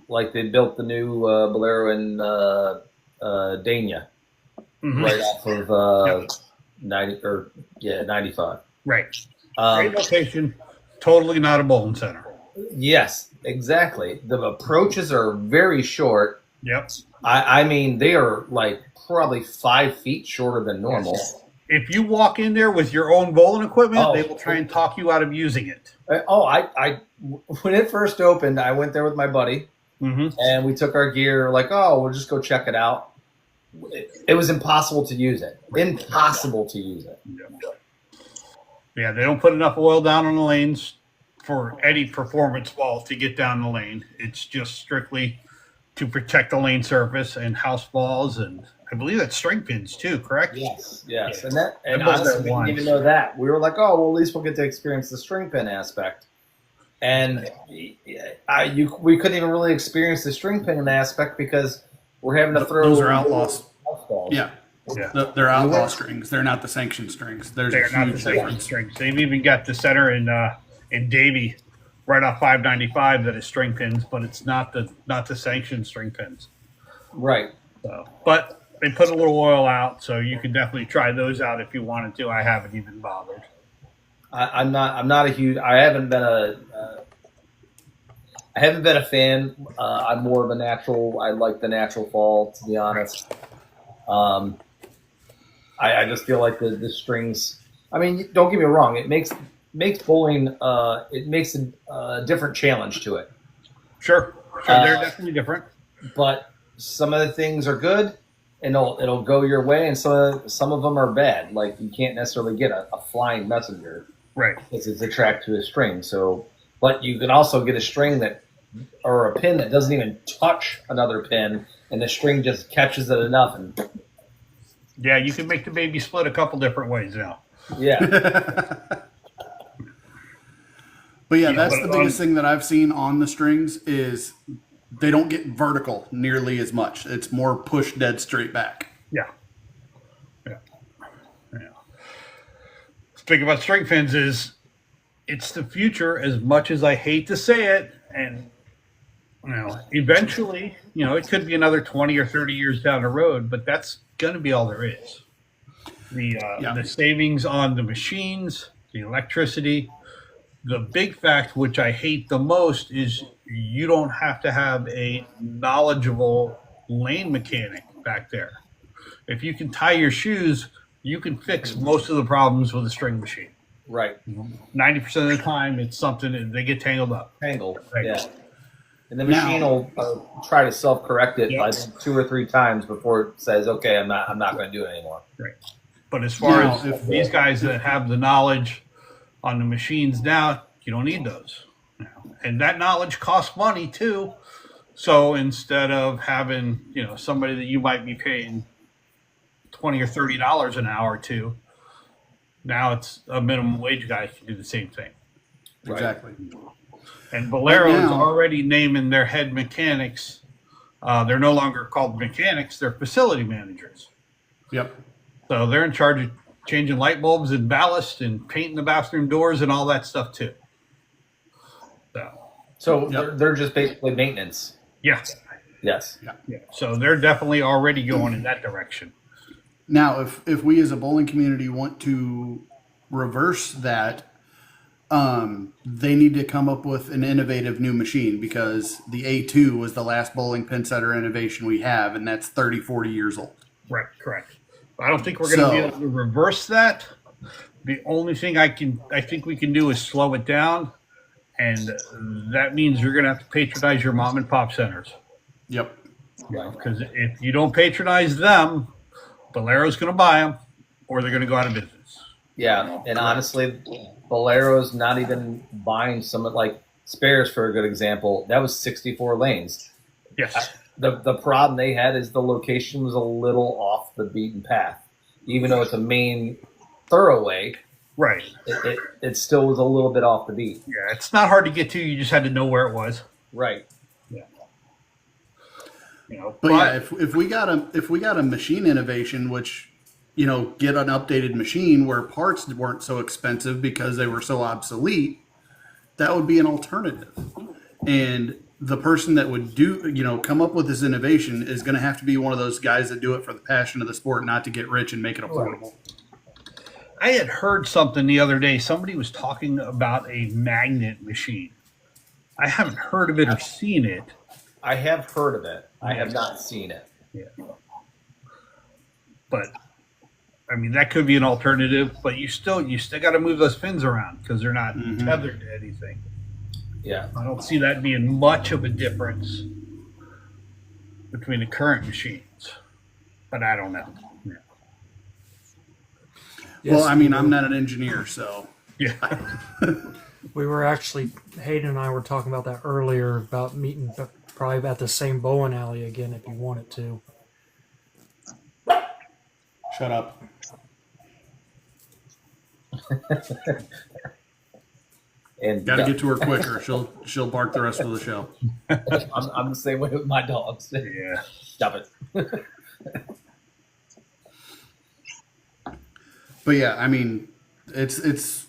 S3: like they built the new Bolero in Dania, right off of 95.
S5: Right. Great location. Totally not a bowling center.
S3: Yes, exactly. The approaches are very short.
S5: Yep.
S3: I mean, they are like probably 5 feet shorter than normal.
S5: If you walk in there with your own bowling equipment, they will try and talk you out of using it.
S3: I when it first opened, I went there with my buddy, and we took our gear. Like, we'll just go check it out. It was impossible to use it. Impossible to use it.
S5: Yeah, they don't put enough oil down on the lanes for any performance balls to get down the lane. It's just strictly to protect the lane surface and house balls, and I believe that's string pins too, correct?
S3: Yes. And
S5: And
S3: honestly, we
S5: ones.
S3: didn't even know that. We were like, well, at least we'll get to experience the string pin aspect. And we couldn't even really experience the string pin aspect because we're having to throw.
S2: Those are outlaws.
S3: house balls.
S2: Yeah. They're outlaw strings. They're not the sanctioned strings. There's
S5: They're
S2: a
S5: not the
S2: huge
S5: same
S2: difference.
S5: strings. They've even got the center in Davie right off 595 that is string pins, but it's not the sanctioned string pins.
S3: Right.
S5: So, but they put a little oil out, so you can definitely try those out if you wanted to. I haven't even bothered.
S3: I'm not a huge. I haven't been a fan. I'm more of a natural. I like the natural fall, to be honest. I just feel like the strings. I mean, don't get me wrong. It makes bowling. It makes a different challenge to it.
S5: Sure, they're definitely different.
S3: But some of the things are good, and it'll go your way, and some of them are bad. Like you can't necessarily get a flying messenger,
S5: Right.
S3: because it's attracted to a string. So, but you can also get a string or a pin that doesn't even touch another pin, and the string just catches it enough. And
S5: Yeah, you can make the baby split a couple different ways now.
S3: yeah,
S2: But yeah, that's
S5: but
S2: the biggest thing that I've seen on the strings is they don't get vertical nearly as much. It's more push dead straight back.
S5: Yeah. Speaking about string pins, it's the future. As much as I hate to say it, and eventually, it could be another 20 or 30 years down the road, but that's going to be all there is. The savings on the machines, the electricity. The big fact, which I hate the most, is you don't have to have a knowledgeable lane mechanic back there. If you can tie your shoes, you can fix most of the problems with a string machine.
S3: right.
S5: 90% of the time, it's something that they get tangled up.
S3: Tangled.
S5: Right.
S3: Yeah. And the machine will try to self-correct it like 2 or 3 times before it says, "Okay, I'm not going to do it anymore."
S5: Right. But as far
S2: Now,
S5: as
S2: if-
S5: these guys that have the knowledge on the machines now, you don't need those. And that knowledge costs money too. So instead of having, somebody that you might be paying $20 or $30 an hour to, now it's a minimum wage guy can do the same thing.
S2: Exactly.
S5: And Bolero is
S2: now-
S5: already naming their head mechanics. They're no longer called mechanics; they're facility managers.
S2: Yep.
S5: So they're in charge of changing light bulbs and ballast and painting the bathroom doors and all that stuff too.
S3: So
S2: Yep.
S3: they're just basically maintenance.
S5: Yeah,
S3: Yes.
S5: Yeah. So they're definitely already going in that direction.
S2: Now, if we as a bowling community want to reverse that, they need to come up with an innovative new machine because the A2 was the last bowling pin setter innovation we have, and that's 30, 40 years old.
S5: Right, correct. I don't think we're going to be able to reverse that. The only thing I think we can do is slow it down, and that means you're going to have to patronize your mom and pop centers.
S2: Yep.
S5: Because if you don't patronize them, Bolero's going to buy them, or they're going to go out of business.
S3: Yeah, and honestly, Bolero's not even buying some like Spares for a good example. That was 64 lanes.
S5: Yes.
S3: The problem they had is the location was a little off the beaten path. Even though it's a main thoroughway,
S5: Right.
S3: it still was a little bit off the beat.
S5: Yeah, it's not hard to get to. You just had to know where it was.
S3: Right.
S5: Yeah.
S2: But yeah, if we got a machine innovation, which get an updated machine where parts weren't so expensive because they were so obsolete, that would be an alternative. And the person that would come up with this innovation is going to have to be one of those guys that do it for the passion of the sport, not to get rich and make it affordable.
S5: I had heard something the other day. Somebody was talking about a magnet machine. I haven't heard of it or seen it.
S3: I have heard of it. I have not seen it.
S5: Yeah. But I mean, that could be an alternative. But you still got to move those fins around because they're not tethered to anything.
S3: Yeah.
S5: I don't see that being much of a difference between the current machines. But I don't know. Yeah.
S4: Yes,
S2: Well, I mean, I'm not an engineer, so
S5: Yeah.
S4: we were actually, Hayden and I were talking about that earlier about meeting probably at the same bowling alley again if you wanted to.
S2: shut up.
S3: And
S2: Got to get to her quicker. She'll bark the rest of the show.
S3: I'm the same way with my dogs.
S5: Yeah.
S3: Stop it.
S2: But yeah, I mean, it's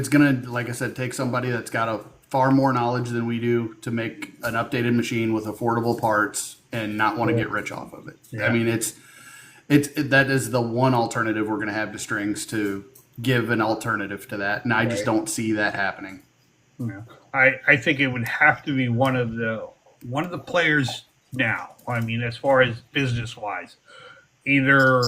S2: gonna, like I said, take somebody that's got a far more knowledge than we do to make an updated machine with affordable parts and not want to get rich off of it.
S5: Yeah.
S2: I mean, that is the one alternative we're gonna have to strings to give an alternative to that, and I just don't see that happening.
S5: Yeah. I think it would have to be one of the players now. I mean, as far as business wise, either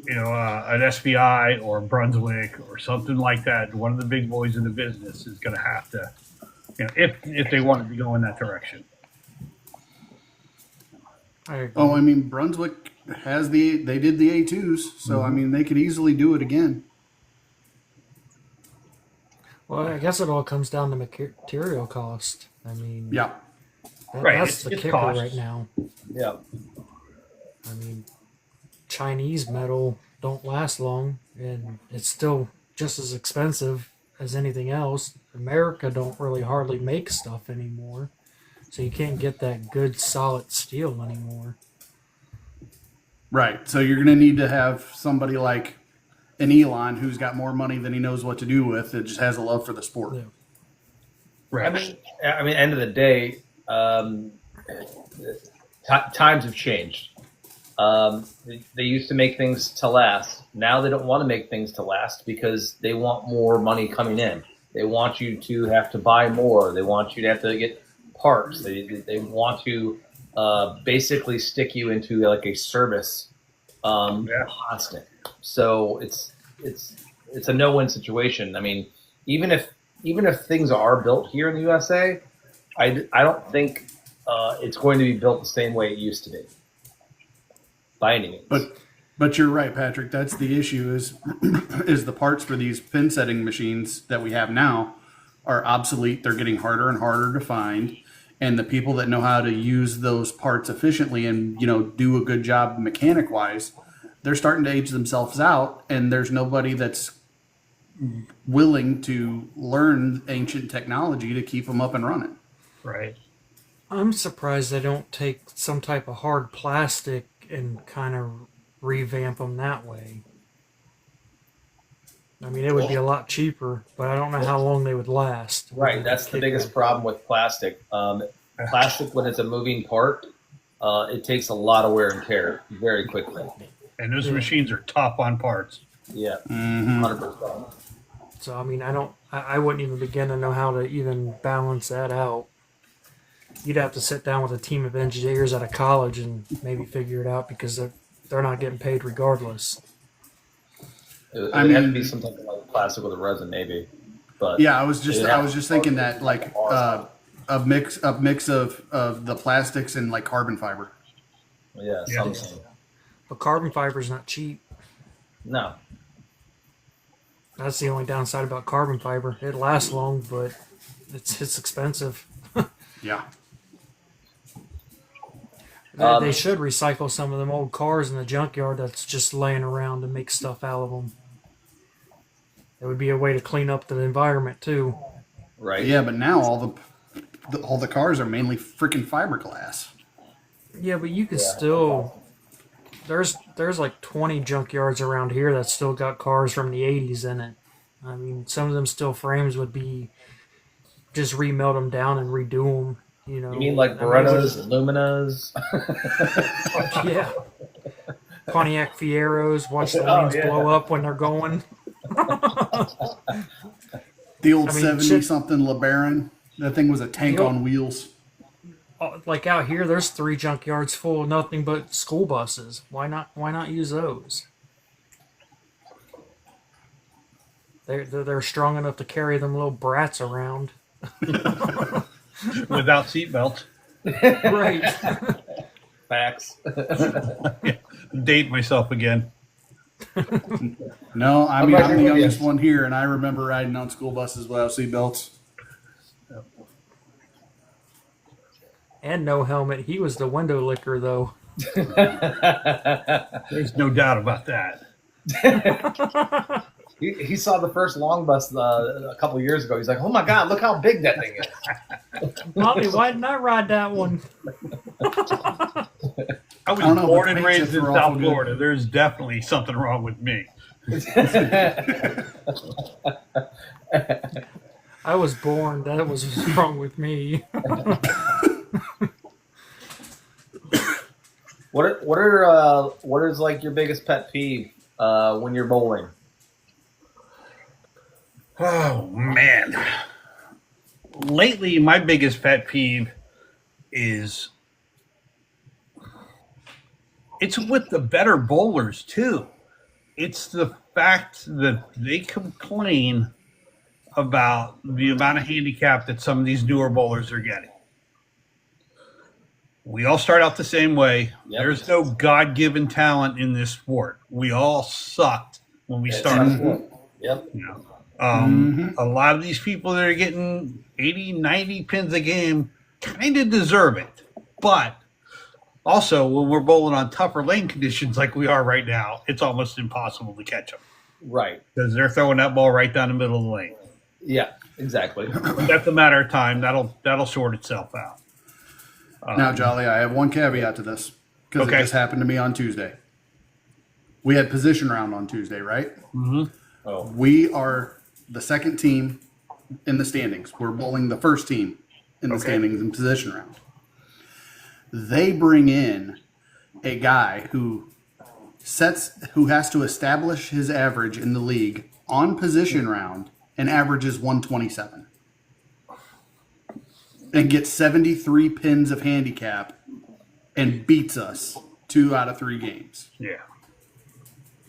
S5: an SBI or Brunswick or something like that. One of the big boys in the business is going to have to, if they wanted to go in that direction.
S4: I agree.
S2: Oh, I mean, Brunswick they did the A2s, so I mean, they could easily do it again.
S4: Well, I guess it all comes down to material cost. I mean,
S2: Yeah.
S5: Right,
S4: that's the
S5: it's
S4: kicker
S5: cost.
S4: right now.
S3: Yeah.
S4: I mean, Chinese metal don't last long, and it's still just as expensive as anything else. America don't really hardly make stuff anymore, so you can't get that good solid steel anymore.
S2: Right. So you're going to need to have somebody like an Elon who's got more money than he knows what to do with. That just has a love for the sport.
S4: Yeah.
S5: Right.
S3: I mean, end of the day, times have changed. They used to make things to last. Now they don't want to make things to last because they want more money coming in. They want you to have to buy more. They want you to have to get parts. They want to basically stick you into like a service constant. So it's a no-win situation. I mean, even if things are built here in the USA, I don't think it's going to be built the same way it used to be. By any means.
S2: But you're right, Patrick. That's the issue is the parts for these pin setting machines that we have now are obsolete. They're getting harder and harder to find. And the people that know how to use those parts efficiently and, do a good job mechanic wise, they're starting to age themselves out, and there's nobody that's willing to learn ancient technology to keep them up and running.
S5: Right.
S4: I'm surprised they don't take some type of hard plastic and kind of revamp them that way. I mean, it would be a lot cheaper, but I don't know how long they would last.
S3: Right, that's the biggest problem with plastic.
S5: I
S3: plastic, when it's a moving part, it takes a lot of wear and tear very quickly.
S5: And those machines are tough on parts.
S3: Yeah,
S2: Mm-hmm.
S3: 100%.
S4: So I mean, I wouldn't even begin to know how to even balance that out. You'd have to sit down with a team of engineers at a college and maybe figure it out because they're not getting paid regardless.
S3: It would
S2: I
S3: have to
S2: mean-
S3: be something like plastic with a resin, maybe. But
S2: Yeah, I was just thinking that like a mix of the plastics and like carbon fiber.
S3: yeah,
S5: Yeah.
S3: something.
S4: But carbon fiber is not cheap.
S3: No,
S4: That's the only downside about carbon fiber. It lasts long, but it's expensive.
S2: Yeah.
S4: They should recycle some of them old cars in the junkyard that's just laying around and make stuff out of them. It would be a way to clean up the environment too.
S3: right?
S2: Yeah, but now all the cars are mainly freaking fiberglass.
S4: Yeah, but you could
S3: Yeah.
S4: still. There's like 20 junkyards around here that still got cars from the 80s in it. I mean, some of them steel frames would be just remelt them down and redo them. You know.
S3: You mean like
S4: I mean,
S3: Berettas, Luminas?
S4: Yeah. Pontiac Fieros, watch the
S3: Oh,
S4: lanes
S3: yeah.
S4: blow up when they're going.
S2: The old
S4: I mean,
S2: 70-something LeBaron. That thing was a tank
S4: Yep.
S2: on wheels.
S4: Like out here, there's 3 junkyards full of nothing but school buses. Why not use those? They're strong enough to carry them little brats around.
S5: Without seatbelts.
S4: Right.
S3: Facts.
S5: Date myself again.
S2: No, I
S3: I'm
S2: mean
S3: right
S2: I'm
S3: here
S2: the
S3: with you.
S2: youngest one here, and I remember riding on school buses without seatbelts.
S4: And no helmet. He was the window licker, though.
S5: There's no doubt about that.
S3: He saw the first long bus a couple years ago. He's like, "Oh my God, look how big that thing is!"
S4: Mommy, why didn't I ride that one?
S5: I was
S2: don't know,
S5: born
S2: but
S5: and
S2: paint
S5: raised
S2: chips
S5: in
S2: are awful
S5: South
S2: good.
S5: Florida. There's definitely something wrong with me.
S4: I was born. That was what's wrong with me.
S3: What is like your biggest pet peeve when you're bowling?
S5: Oh man. Lately my biggest pet peeve is it's with the better bowlers too. It's the fact that they complain about the amount of handicap that some of these newer bowlers are getting. We all start out the same way.
S3: Yep.
S5: There's no God-given talent in this sport. We all sucked when we
S3: That's
S5: started.
S3: not- Yep.
S5: You know, a lot of these people that are getting 80, 90 pins a game kind of deserve it. But also, when we're bowling on tougher lane conditions like we are right now, it's almost impossible to catch them
S3: Right.
S5: because they're throwing that ball right down the middle of the lane.
S3: Yeah. Exactly.
S5: But that's a matter of time. That'll sort itself out.
S2: Now, Jolly, I have one caveat to this because
S5: Okay.
S2: it just happened to me on Tuesday. We had position round on Tuesday, right?
S3: Oh.
S2: We are the second team in the standings. We're bowling the first team in the standings in position round. They bring in a guy who has to establish his average in the league on position round and averages 127 and gets 73 pins of handicap and beats us 2 out of 3 games.
S5: Yeah.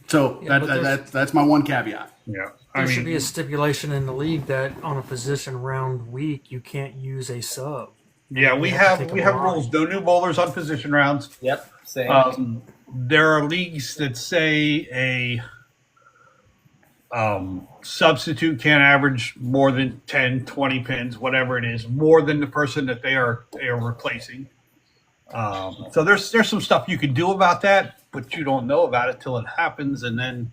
S2: So
S4: Yeah, but there's-
S2: that's my one caveat.
S5: Yeah.
S4: There should be a stipulation in the league that on a position round week you can't use a sub.
S5: yeah, we
S4: You have to
S5: have
S4: take
S5: we
S4: a
S5: have
S4: line.
S5: rules. No new bowlers on position rounds.
S3: Yep. Same.
S5: There are leagues that say a substitute can't average more than 10, 20 pins, whatever it is, more than the person that they are replacing. So there's some stuff you can do about that, but you don't know about it till it happens, and then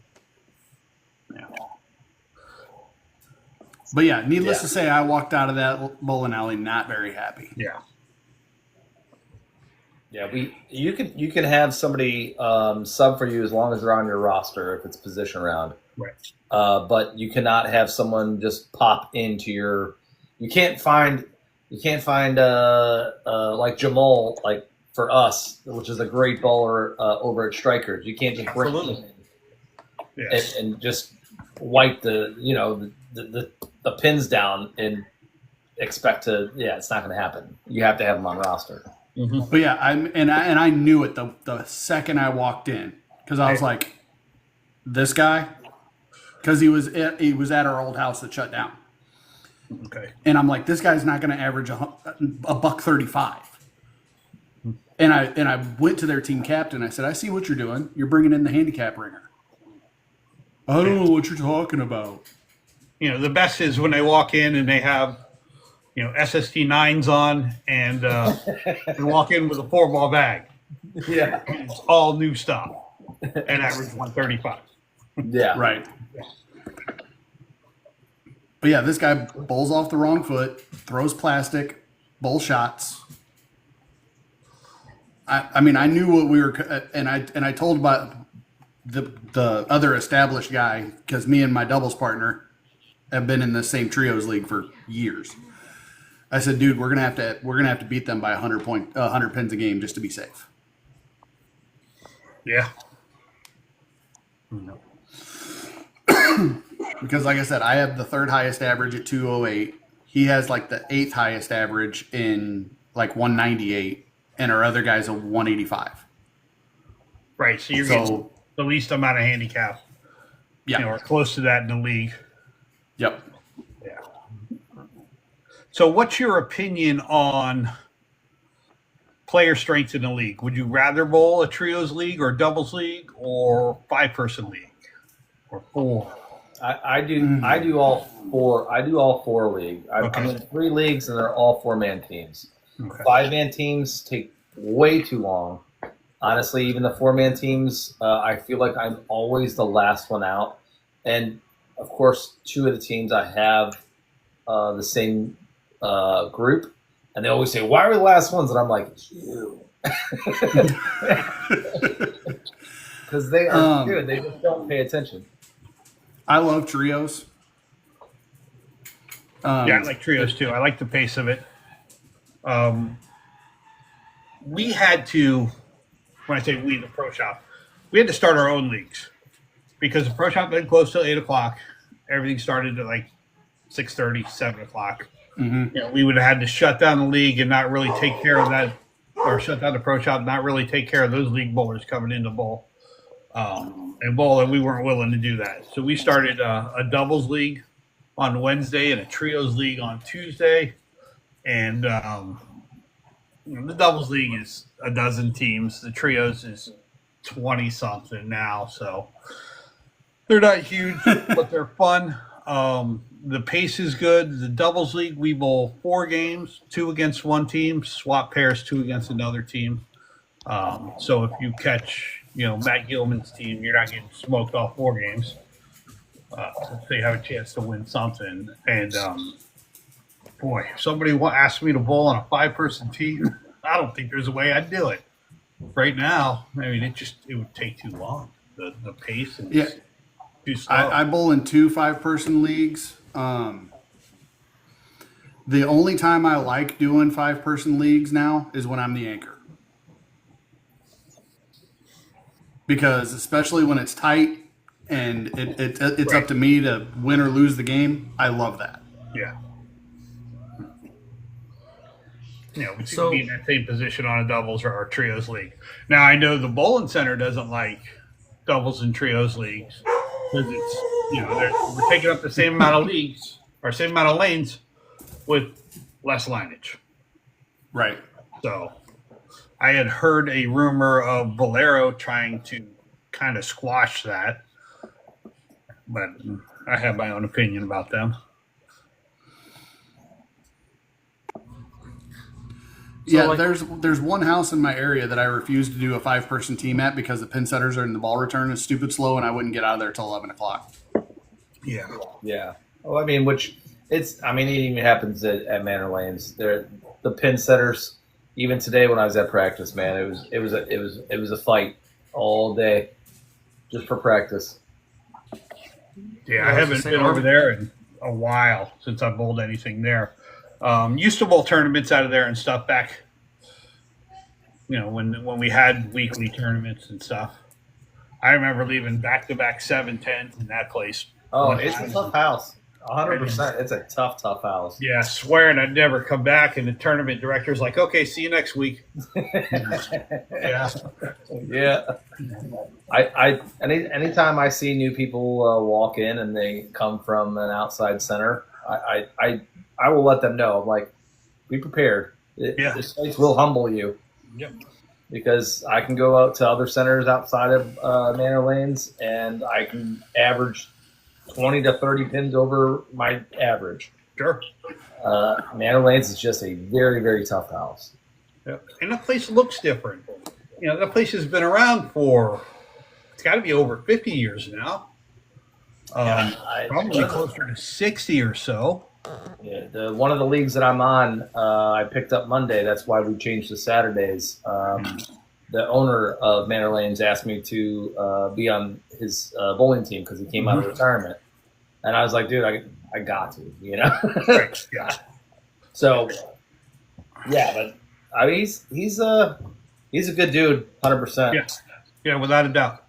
S2: But yeah, needless
S3: Yeah.
S2: to say, I walked out of that bowling alley not very happy.
S5: yeah.
S3: Yeah, you could have somebody sub for you as long as they're on your roster if it's position round.
S5: Right.
S3: But you cannot have someone just pop into your. You can't find You can't find like Jamal, like for us, which is a great bowler over at Strikers. You can't just bring him in
S5: Yes.
S3: and just wipe the pins down and expect to. Yeah, it's not going to happen. You have to have him on roster.
S2: But yeah, I knew it the second I walked in because I was like, this guy, because he was at our old house that shut down.
S5: Okay.
S2: And I'm like, this guy's not going to average a $135. And I went to their team captain. I said, I see what you're doing. You're bringing in the handicap ringer. I don't know what you're talking about.
S5: The best is when they walk in and they have, SST 9s on and they walk in with a 4-ball bag.
S3: Yeah.
S5: It's all new stuff and average 135.
S3: Yeah.
S2: Right. But yeah, this guy bowls off the wrong foot, throws plastic, bowl shots. I mean, I knew what we were, and I told about the other established guy because me and my doubles partner have been in the same trios league for years. I said, dude, we're gonna have to beat them by 100 pins a game just to be safe.
S5: Yeah.
S2: Because like I said, I have the third highest average at 208. He has like the 8th highest average in like 198, and our other guy's a 185.
S5: Right. So you're getting the least amount of handicap.
S2: Yeah.
S5: Or close to that in the league.
S2: Yep.
S5: Yeah. So what's your opinion on player strength in the league? Would you rather bowl a trios league or a doubles league or 5-person league or 4?
S3: I do all 4. I do all 4 leagues. I'm in 3 leagues and they're all 4-man teams.
S5: Okay.
S3: 5-man teams take way too long. Honestly, even the 4-man teams, I feel like I'm always the last one out. And of course, 2 of the teams I have the same group, and they always say, "Why are we the last ones?" And I'm like, "It's you," because they are good. They just don't pay attention.
S2: I love trios.
S5: Yeah, I like trios too. I like the pace of it. We had to, when I say we, the pro shop, we had to start our own leagues because the pro shop didn't close till 8 o'clock. Everything started at like 6:30, 7 o'clock.
S2: Mm-hmm.
S5: We would have had to shut down the league and not really take care of that, or shut down the pro shop, not really take care of those league bowlers coming in to bowl. And bowl, and we weren't willing to do that. So we started a doubles league on Wednesday and a trios league on Tuesday. And the doubles league is a dozen teams. The trios is 20-something now. So they're not huge, but they're fun. The pace is good. The doubles league, we bowl 4 games, 2 against one team, swap pairs, 2 against another team. So if you catch, Matt Gilman's team, you're not getting smoked off 4 games. So you have a chance to win something. And boy, if somebody asked me to bowl on a 5-person team, I don't think there's a way I'd do it. Right now, I mean, it would take too long. The pace and too slow.
S2: I bowl in 2 5-person leagues. The only time I like doing 5-person leagues now is when I'm the anchor. Because especially when it's tight and it's up to me to win or lose the game, I love that.
S5: Yeah. We seem to be in that same position on a doubles or our trios league. Now, I know the bowling center doesn't like doubles and trios leagues because it's, we're taking up the same amount of leagues or same amount of lanes with less lineage.
S2: Right.
S5: So I had heard a rumor of Valero trying to kind of squash that, but I have my own opinion about them.
S2: Yeah, there's one house in my area that I refuse to do a 5-person team at because the pin setters are in the ball return is stupid slow, and I wouldn't get out of there till 11 o'clock.
S5: Yeah.
S3: Yeah. Well, I mean, it even happens at Manor Lanes. The pin setters, even today when I was at practice, man, it was a fight all day just for practice.
S5: Yeah, I haven't been over there in a while since I bowled anything there. Used to bowl tournaments out of there and stuff back. When we had weekly tournaments and stuff. I remember leaving back-to-back 7-10s in that place.
S3: Oh, it's a tough house. 100%. It's a tough house.
S5: Yeah, swearing I'd never come back, and the tournament director's like, "Okay, see you next week." Yeah.
S3: Yeah. Anytime I see new people walk in and they come from an outside center, I will let them know. I'm like, be prepared. This place will humble you.
S5: Yep.
S3: Because I can go out to other centers outside of Manor Lanes and I can average 20 to 30 pins over my average.
S5: Sure.
S3: Manor Lanes is just a very, very tough house.
S5: Yeah. And the place looks different. The place has been around for, it's got to be over 50 years now. Probably closer to 60 or so.
S3: Yeah, one of the leagues that I'm on, I picked up Monday. That's why we changed to Saturdays. The owner of Manor Lanes asked me to be on his bowling team because he came out of retirement, and I was like, "Dude, I got to,"
S5: Right. Yeah.
S3: So, yeah, but I mean, he's a good dude, 100%.
S5: Yeah. Yeah, without a doubt.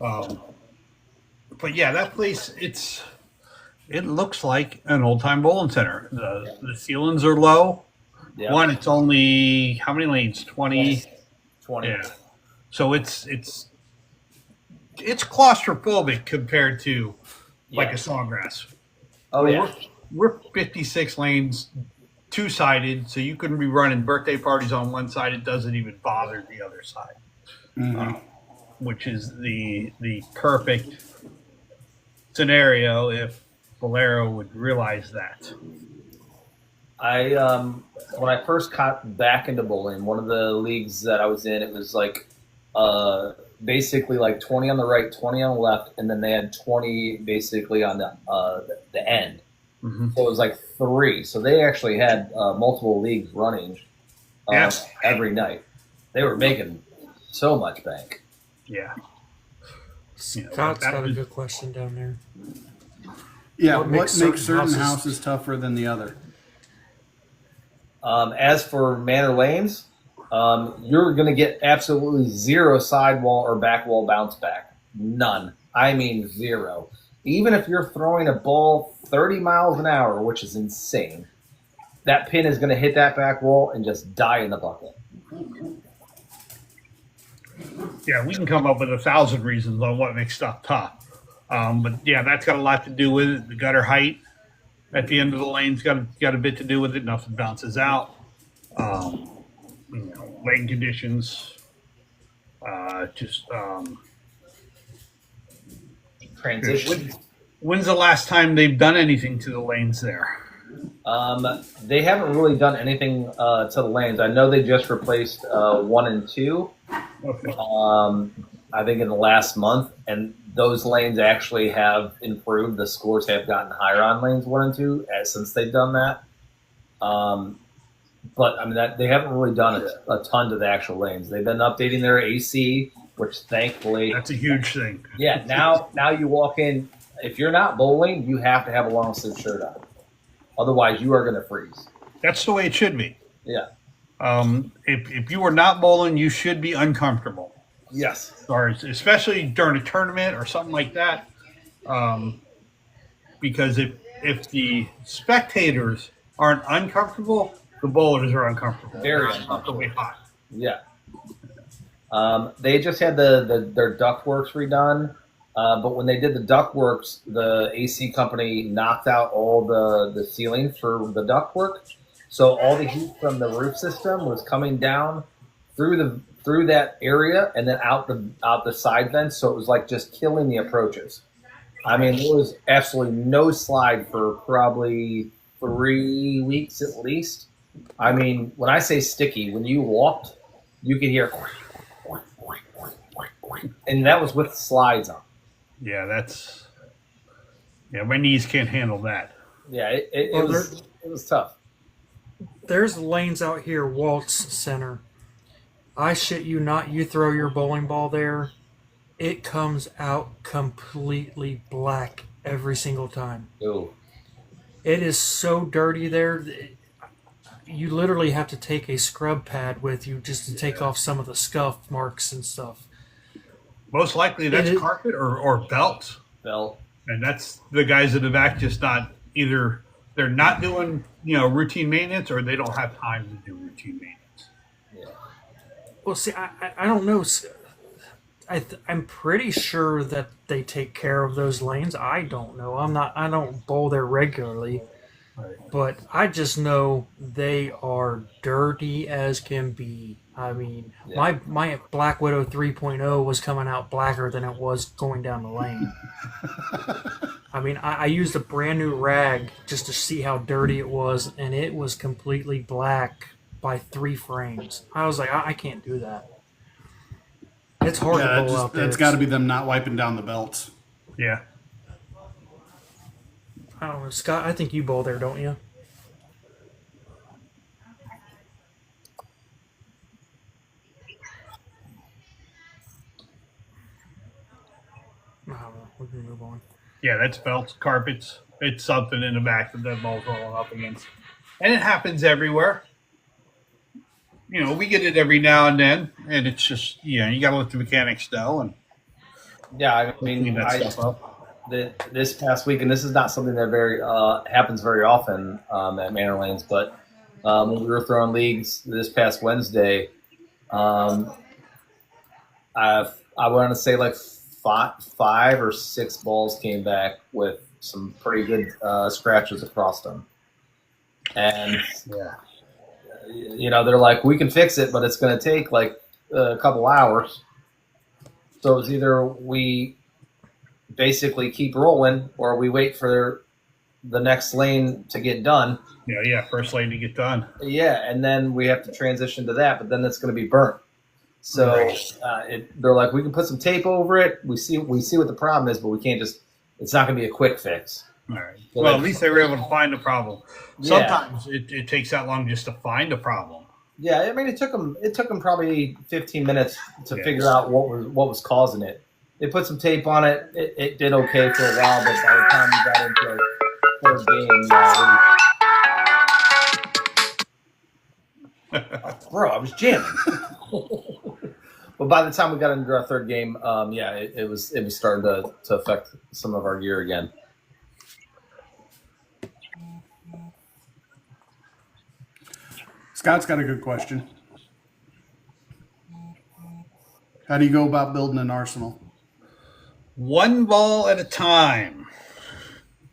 S5: But yeah, that place, it looks like an old time bowling center. The ceilings are low.
S3: Yeah.
S5: One, it's only how many lanes? 20.
S3: 20.
S5: Yeah. So it's claustrophobic compared to like a Sawgrass.
S3: Oh yeah.
S5: We're 56 lanes, two-sided, so you couldn't be running birthday parties on one side. It doesn't even bother the other side, which is the perfect scenario if Valero would realize that.
S3: When I first got back into bowling, one of the leagues that I was in, it was like basically like 20 on the right, 20 on the left, and then they had 20 basically on the end.
S5: Mm-hmm.
S3: So it was like 3. So they actually had multiple leagues running every night. They were making so much bank.
S5: Yeah.
S4: Scott's got a good question down there.
S2: Yeah, what makes certain
S4: houses
S2: houses tougher than the other?
S3: As for Manor Lanes, you're going to get absolutely 0 sidewall or back wall bounce back. None. I mean 0. Even if you're throwing a ball 30 miles an hour, which is insane, that pin is going to hit that back wall and just die in the bucket.
S5: Yeah, we can come up with 1,000 reasons on what makes stuff tough. But yeah, that's got a lot to do with it. The gutter height at the end of the lane's got a bit to do with it. Nothing bounces out. Lane conditions.
S3: Transition.
S5: When's the last time they've done anything to the lanes there?
S3: They haven't really done anything to the lanes. I know they just replaced 1 and 2.
S5: Okay.
S3: I think in the last month, and those lanes actually have improved. The scores have gotten higher on lanes 1 and 2 since they've done that. But I mean, they haven't really done a ton to the actual lanes. They've been updating their AC, which thankfully
S5: That's a huge thing.
S3: Yeah, now you walk in. If you're not bowling, you have to have a long sleeve shirt on. Otherwise, you are going to freeze.
S5: That's the way it should be.
S3: Yeah.
S5: If you are not bowling, you should be uncomfortable.
S3: Yes.
S5: Or especially during a tournament or something like that. Because if the spectators aren't uncomfortable, the bowlers are uncomfortable.
S3: Very
S5: They're uncomfortably hot.
S3: Yeah. They just had their ductworks redone. But when they did the ductworks, the AC company knocked out all the ceilings for the ductwork. So all the heat from the roof system was coming down through that area and then out the side vents. So it was like just killing the approaches. I mean, there was absolutely no slide for probably 3 weeks at least. I mean, when I say sticky, when you walked, you could hear, and that was with slides on.
S5: Yeah, my knees can't handle that.
S3: Yeah, it was tough.
S4: There's lanes out here, Waltz Center. I shit you not, you throw your bowling ball there, it comes out completely black every single time.
S3: Ooh.
S4: It is so dirty there. you literally have to take a scrub pad with you just to take off some of the scuff marks and stuff.
S5: Most likely that's
S4: It is-
S5: carpet or belt.
S3: Belt.
S5: And that's the guys in the back just not either they're not doing, routine maintenance or they don't have time to do routine maintenance.
S3: Yeah.
S4: Well, see, I don't know. I'm pretty sure that they take care of those lanes. I don't know. I don't bowl there regularly,
S5: Right.
S4: but I just know they are dirty as can be. I mean,
S3: Yeah.
S4: my Black Widow 3.0 was coming out blacker than it was going down the lane. I mean, I used a brand new rag just to see how dirty it was, and it was completely black by 3 frames. I was like, I can't do that. It's hard to bowl out there.
S2: It's got to be them not wiping down the belts.
S5: Yeah.
S4: I don't know, Scott. I think you bowl there, don't you? I don't know. We can move on.
S5: Yeah, that's belts, carpets. It's something in the back that ball's rolling up against. And it happens everywhere. We get it every now and then, and it's just, you got to let the mechanics know and
S3: Yeah, I
S5: clean
S3: mean,
S5: that stuff up.
S3: this past week, and this is not something that very happens very often at Manor Lanes, but when we were throwing leagues this past Wednesday, I want to say like 5 or 6 balls came back with some pretty good scratches across them, and they're like, we can fix it, but it's going to take like a couple hours. So it's either we basically keep rolling or we wait for the next lane to get done.
S5: Yeah, first lane to get done.
S3: Yeah, and then we have to transition to that, but then it's going to be burnt. So they're like, we can put some tape over it. We see what the problem is, but we can't just. It's not going to be a quick fix.
S5: All right. Well, at least they were able to find the problem.
S3: Yeah.
S5: Sometimes it takes that long just to find a problem.
S3: Yeah, I mean, it took them probably 15 minutes to
S5: Yes.
S3: figure out what was causing it. They put some tape on it. It did okay for a while, but by the time we got into our third game, bro, I was jamming. But by the time we got into our third game, it was starting to affect some of our gear again.
S2: Scott's got a good question. How do you go about building an arsenal?
S5: One ball at a time.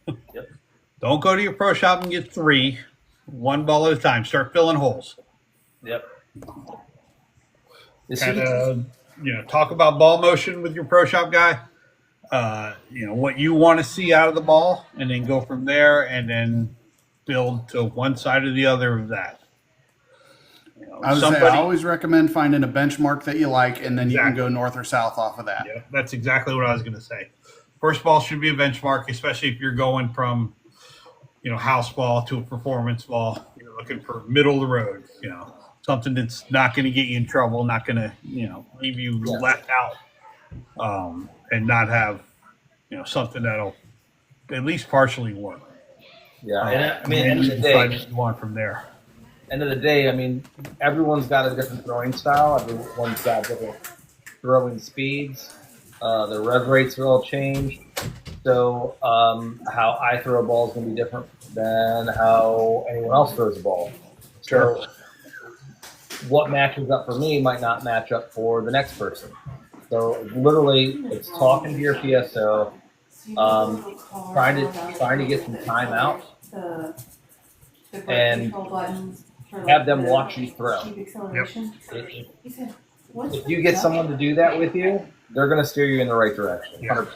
S3: Yep.
S5: Don't go to your pro shop and get 3. One ball at a time. Start filling holes.
S3: Yep.
S5: And talk about ball motion with your pro shop guy. What you want to see out of the ball, and then go from there, and then build to one side or the other of that.
S2: I always recommend finding a benchmark that you like, and then you can
S5: Exactly.
S2: go north or south off of that.
S5: Yeah, that's exactly what I was going to say. First ball should be a benchmark, especially if you're going from, house ball to a performance ball. You're looking for middle of the road, something that's not going to get you in trouble, not going to, leave you left out, and not have, something that'll at least partially work.
S3: Yeah, and I mean,
S5: And
S3: end
S5: you
S3: of the
S5: decide
S3: day,
S5: what you want from there.
S3: I mean, everyone's got a different throwing style. Everyone's got different throwing speeds. The rev rates are all changed. So how I throw a ball is going to be different than how anyone else throws a ball. So what matches up for me might not match up for the next person. So literally, it's talking to your PSO, trying to get some time out, and have them watch you throw. If you get someone to do that with you, they're going to steer you in the right direction.
S5: Yeah.
S3: 100%.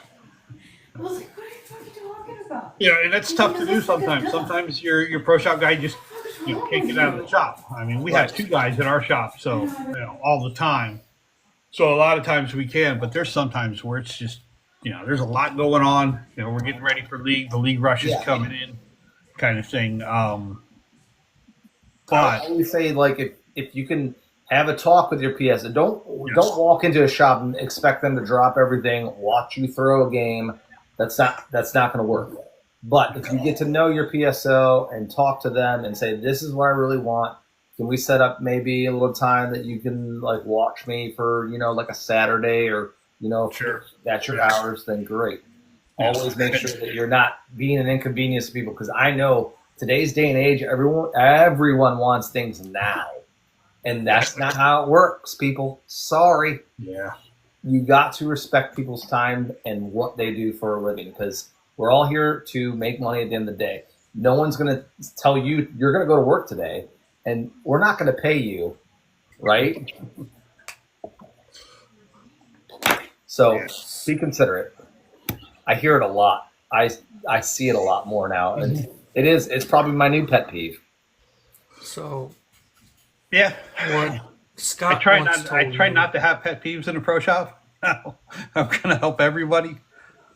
S1: I was like, what are you fucking talking about?
S5: And that's tough to do sometimes. Sometimes your pro shop guy just can't get out of the shop. I mean, we have 2 guys in our shop, so all the time. So a lot of times we can, but there's sometimes where it's just there's a lot going on. We're getting ready for league. The league rush is coming in, kind of thing. But
S3: I always say, like, if you can have a talk with your PS, don't walk into a shop and expect them to drop everything, watch you throw a game. That's not going to work. But if you get to know your PSO and talk to them and say, this is what I really want, can we set up maybe a little time that you can like watch me for, like a Saturday or,
S5: Sure.
S3: if that's your hours, then great. Always make sure that you're not being an inconvenience to people, because I know today's day and age, everyone wants things now. And that's not how it works, people. Sorry.
S5: Yeah.
S3: You got to respect people's time and what they do for a living, because we're all here to make money at the end of the day. No one's going to tell you you're going to go to work today, and we're not going to pay you, right? So be considerate. I hear it a lot. I see it a lot more now, and it's probably my new pet peeve.
S4: So
S5: Yeah.
S4: what Scott
S5: I try
S4: once told
S5: not to have pet peeves in a pro shop. I'm gonna help everybody,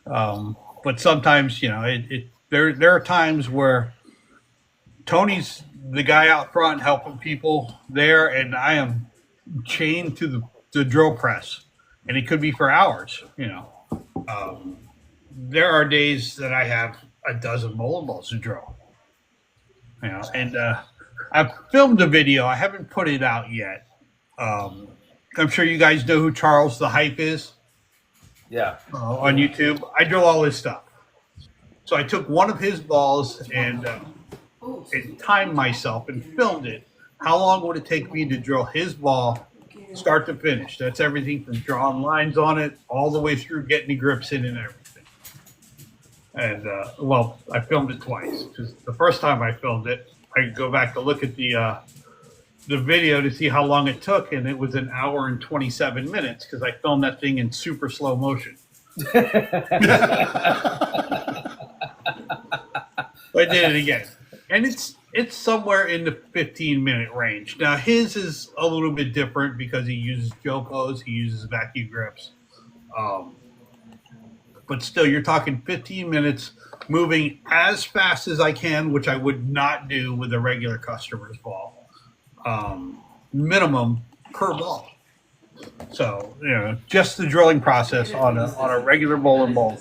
S5: but sometimes there are times where Tony's the guy out front helping people there, and I am chained to the drill press, and it could be for hours. There are days that I have a dozen bowling balls to drill. And I've filmed a video. I haven't put it out yet. I'm sure you guys know who Charles the Hype is
S3: Yeah.
S5: on YouTube. I drill all his stuff. So I took one of his balls and timed myself and filmed it. How long would it take me to drill his ball, start to finish? That's everything from drawing lines on it all the way through getting the grips in and everything. And I filmed it twice, because the first time I filmed it, I could go back to look at the video to see how long it took, and it was 1 hour and 27 minutes because I filmed that thing in super slow motion. I did it again, and it's somewhere in the 15-minute range. Now his is a little bit different because he uses Jopos, he uses vacuum grips. But still, you're talking 15 minutes moving as fast as I can, which I would not do with a regular customer's ball. Minimum per ball. So, just the drilling process on a regular bowling ball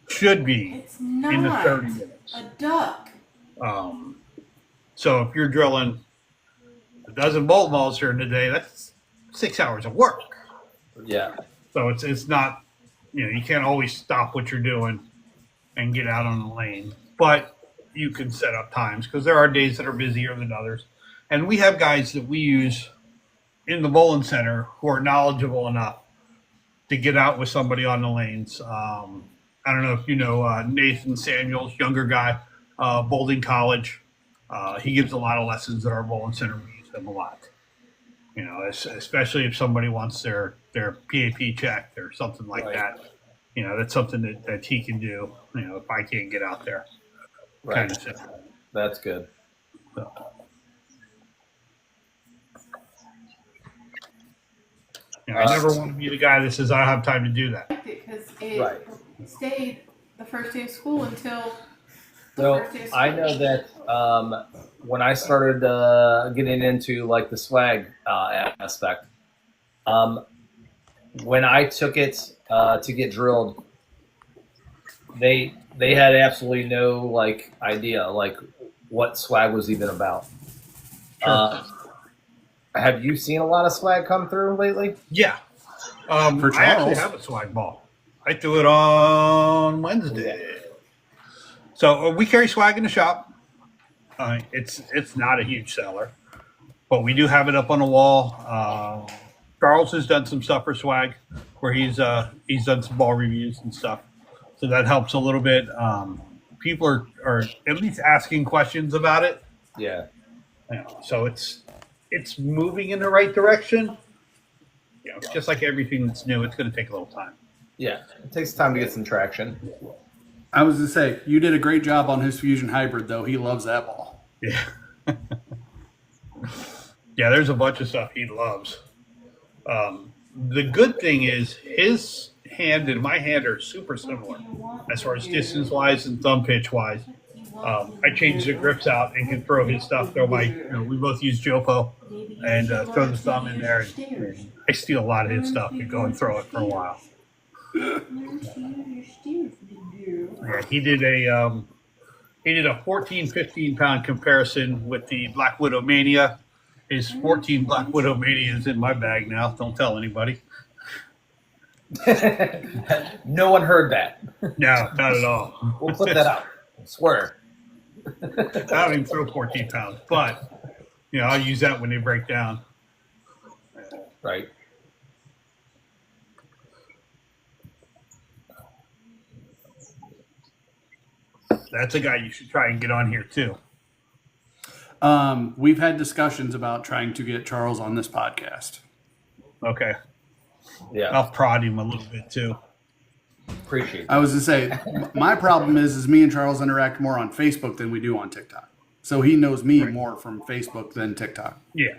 S5: should be in the 30 minutes.
S1: A duck.
S5: So if you're drilling a dozen bowling balls during the day, that's 6 hours of work.
S3: Yeah.
S5: So it's not, you can't always stop what you're doing and get out on the lane, but you can set up times because there are days that are busier than others. And we have guys that we use in the bowling center who are knowledgeable enough to get out with somebody on the lanes. I don't know if you know Nathan Samuels, younger guy, Bowling College. He gives a lot of lessons at our bowling center. We use him a lot. Especially if somebody wants their PAP checked or something like that. That's something that he can do, if I can't get out there.
S3: Right.
S5: Kind of thing.
S3: That's good.
S5: So. I never want to be the guy that says I don't have time to do that.
S1: Because it
S3: Right.
S1: stayed the first day of school until the
S3: So
S1: first day of school.
S3: I know that when I started getting into like the swag aspect, when I took it to get drilled, they had absolutely no like idea like what swag was even about.
S5: Sure.
S3: Have you seen a lot of swag come through lately?
S5: Yeah.
S2: For
S5: I actually
S2: Charles.
S5: have a swag ball. I threw it on Wednesday. So we carry swag in the shop. It's not a huge seller, but we do have it up on the wall. Charles has done some stuff for swag where he's done some ball reviews and stuff. So that helps a little bit. People are at least asking questions about it.
S3: Yeah.
S5: So it's moving in the right direction. Just like everything that's new, it's going to take a little time.
S3: Yeah. It takes time to get some traction.
S2: I was to say, you did a great job on his Fusion Hybrid, though. He loves that ball.
S5: Yeah. Yeah, there's a bunch of stuff he loves. The good thing is his hand and my hand are super similar as far as distance wise and thumb pitch wise. I changed the grips out and can throw his stuff. We both use Jopo and throw the thumb in there. And I steal a lot of his stuff and go and throw it for a while. Yeah, he did a 14, 15 pound comparison with the Black Widow Mania. His 14 Black Widow Mania is in my bag now. Don't tell anybody.
S3: No one heard that.
S5: No, not at all.
S3: We'll clip that out. I swear.
S5: I don't even throw 14 pounds, but I'll use that when they break down.
S3: Right.
S5: That's a guy you should try and get on here too.
S2: We've had discussions about trying to get Charles on this podcast.
S5: Okay.
S3: Yeah.
S5: I'll prod him a little bit too.
S3: Appreciate
S2: I was going to say, my problem is me and Charles interact more on Facebook than we do on TikTok. So he knows me more from Facebook than TikTok.
S5: Yeah.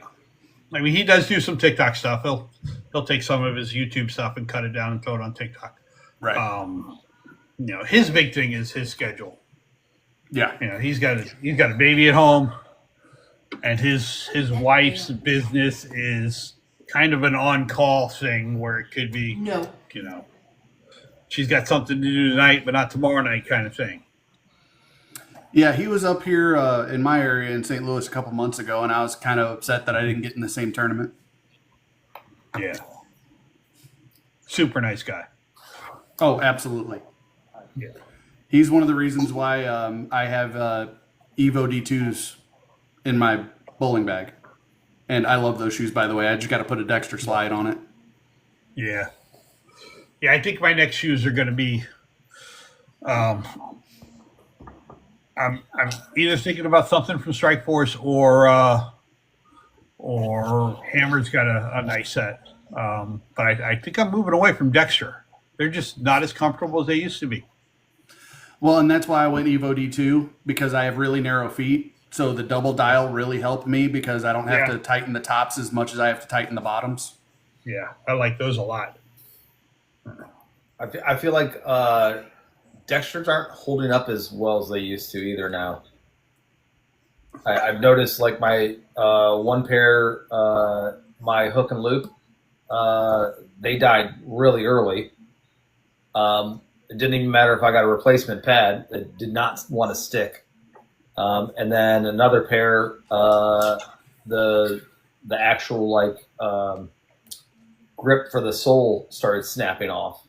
S5: I mean, he does do some TikTok stuff. He'll take some of his YouTube stuff and cut it down and throw it on TikTok.
S2: Right.
S5: His big thing is his schedule.
S2: Yeah.
S5: He's got a baby at home, and his wife's business is kind of an on-call thing where it could be, she's got something to do tonight, but not tomorrow night kind of thing.
S2: Yeah, he was up here in my area in St. Louis a couple months ago, and I was kind of upset that I didn't get in the same tournament.
S5: Yeah. Super nice guy.
S2: Oh, absolutely.
S5: Yeah.
S2: He's one of the reasons why I have Evo D2s in my bowling bag. And I love those shoes, by the way. I just got to put a Dexter slide on it.
S5: Yeah. Yeah, I think my next shoes are going to be I'm either thinking about something from Strike Force or Hammer's got a nice set. But I think I'm moving away from Dexter. They're just not as comfortable as they used to be.
S2: Well, and that's why I went Evo D2, because I have really narrow feet. So the double dial really helped me because I don't have to tighten the tops as much as I have to tighten the bottoms.
S5: Yeah, I like those a lot.
S3: I feel like Dexters aren't holding up as well as they used to either now. I've noticed like my one pair, my hook and loop, they died really early. It didn't even matter if I got a replacement pad. It did not want to stick. And then another pair, the actual like grip for the sole started snapping off.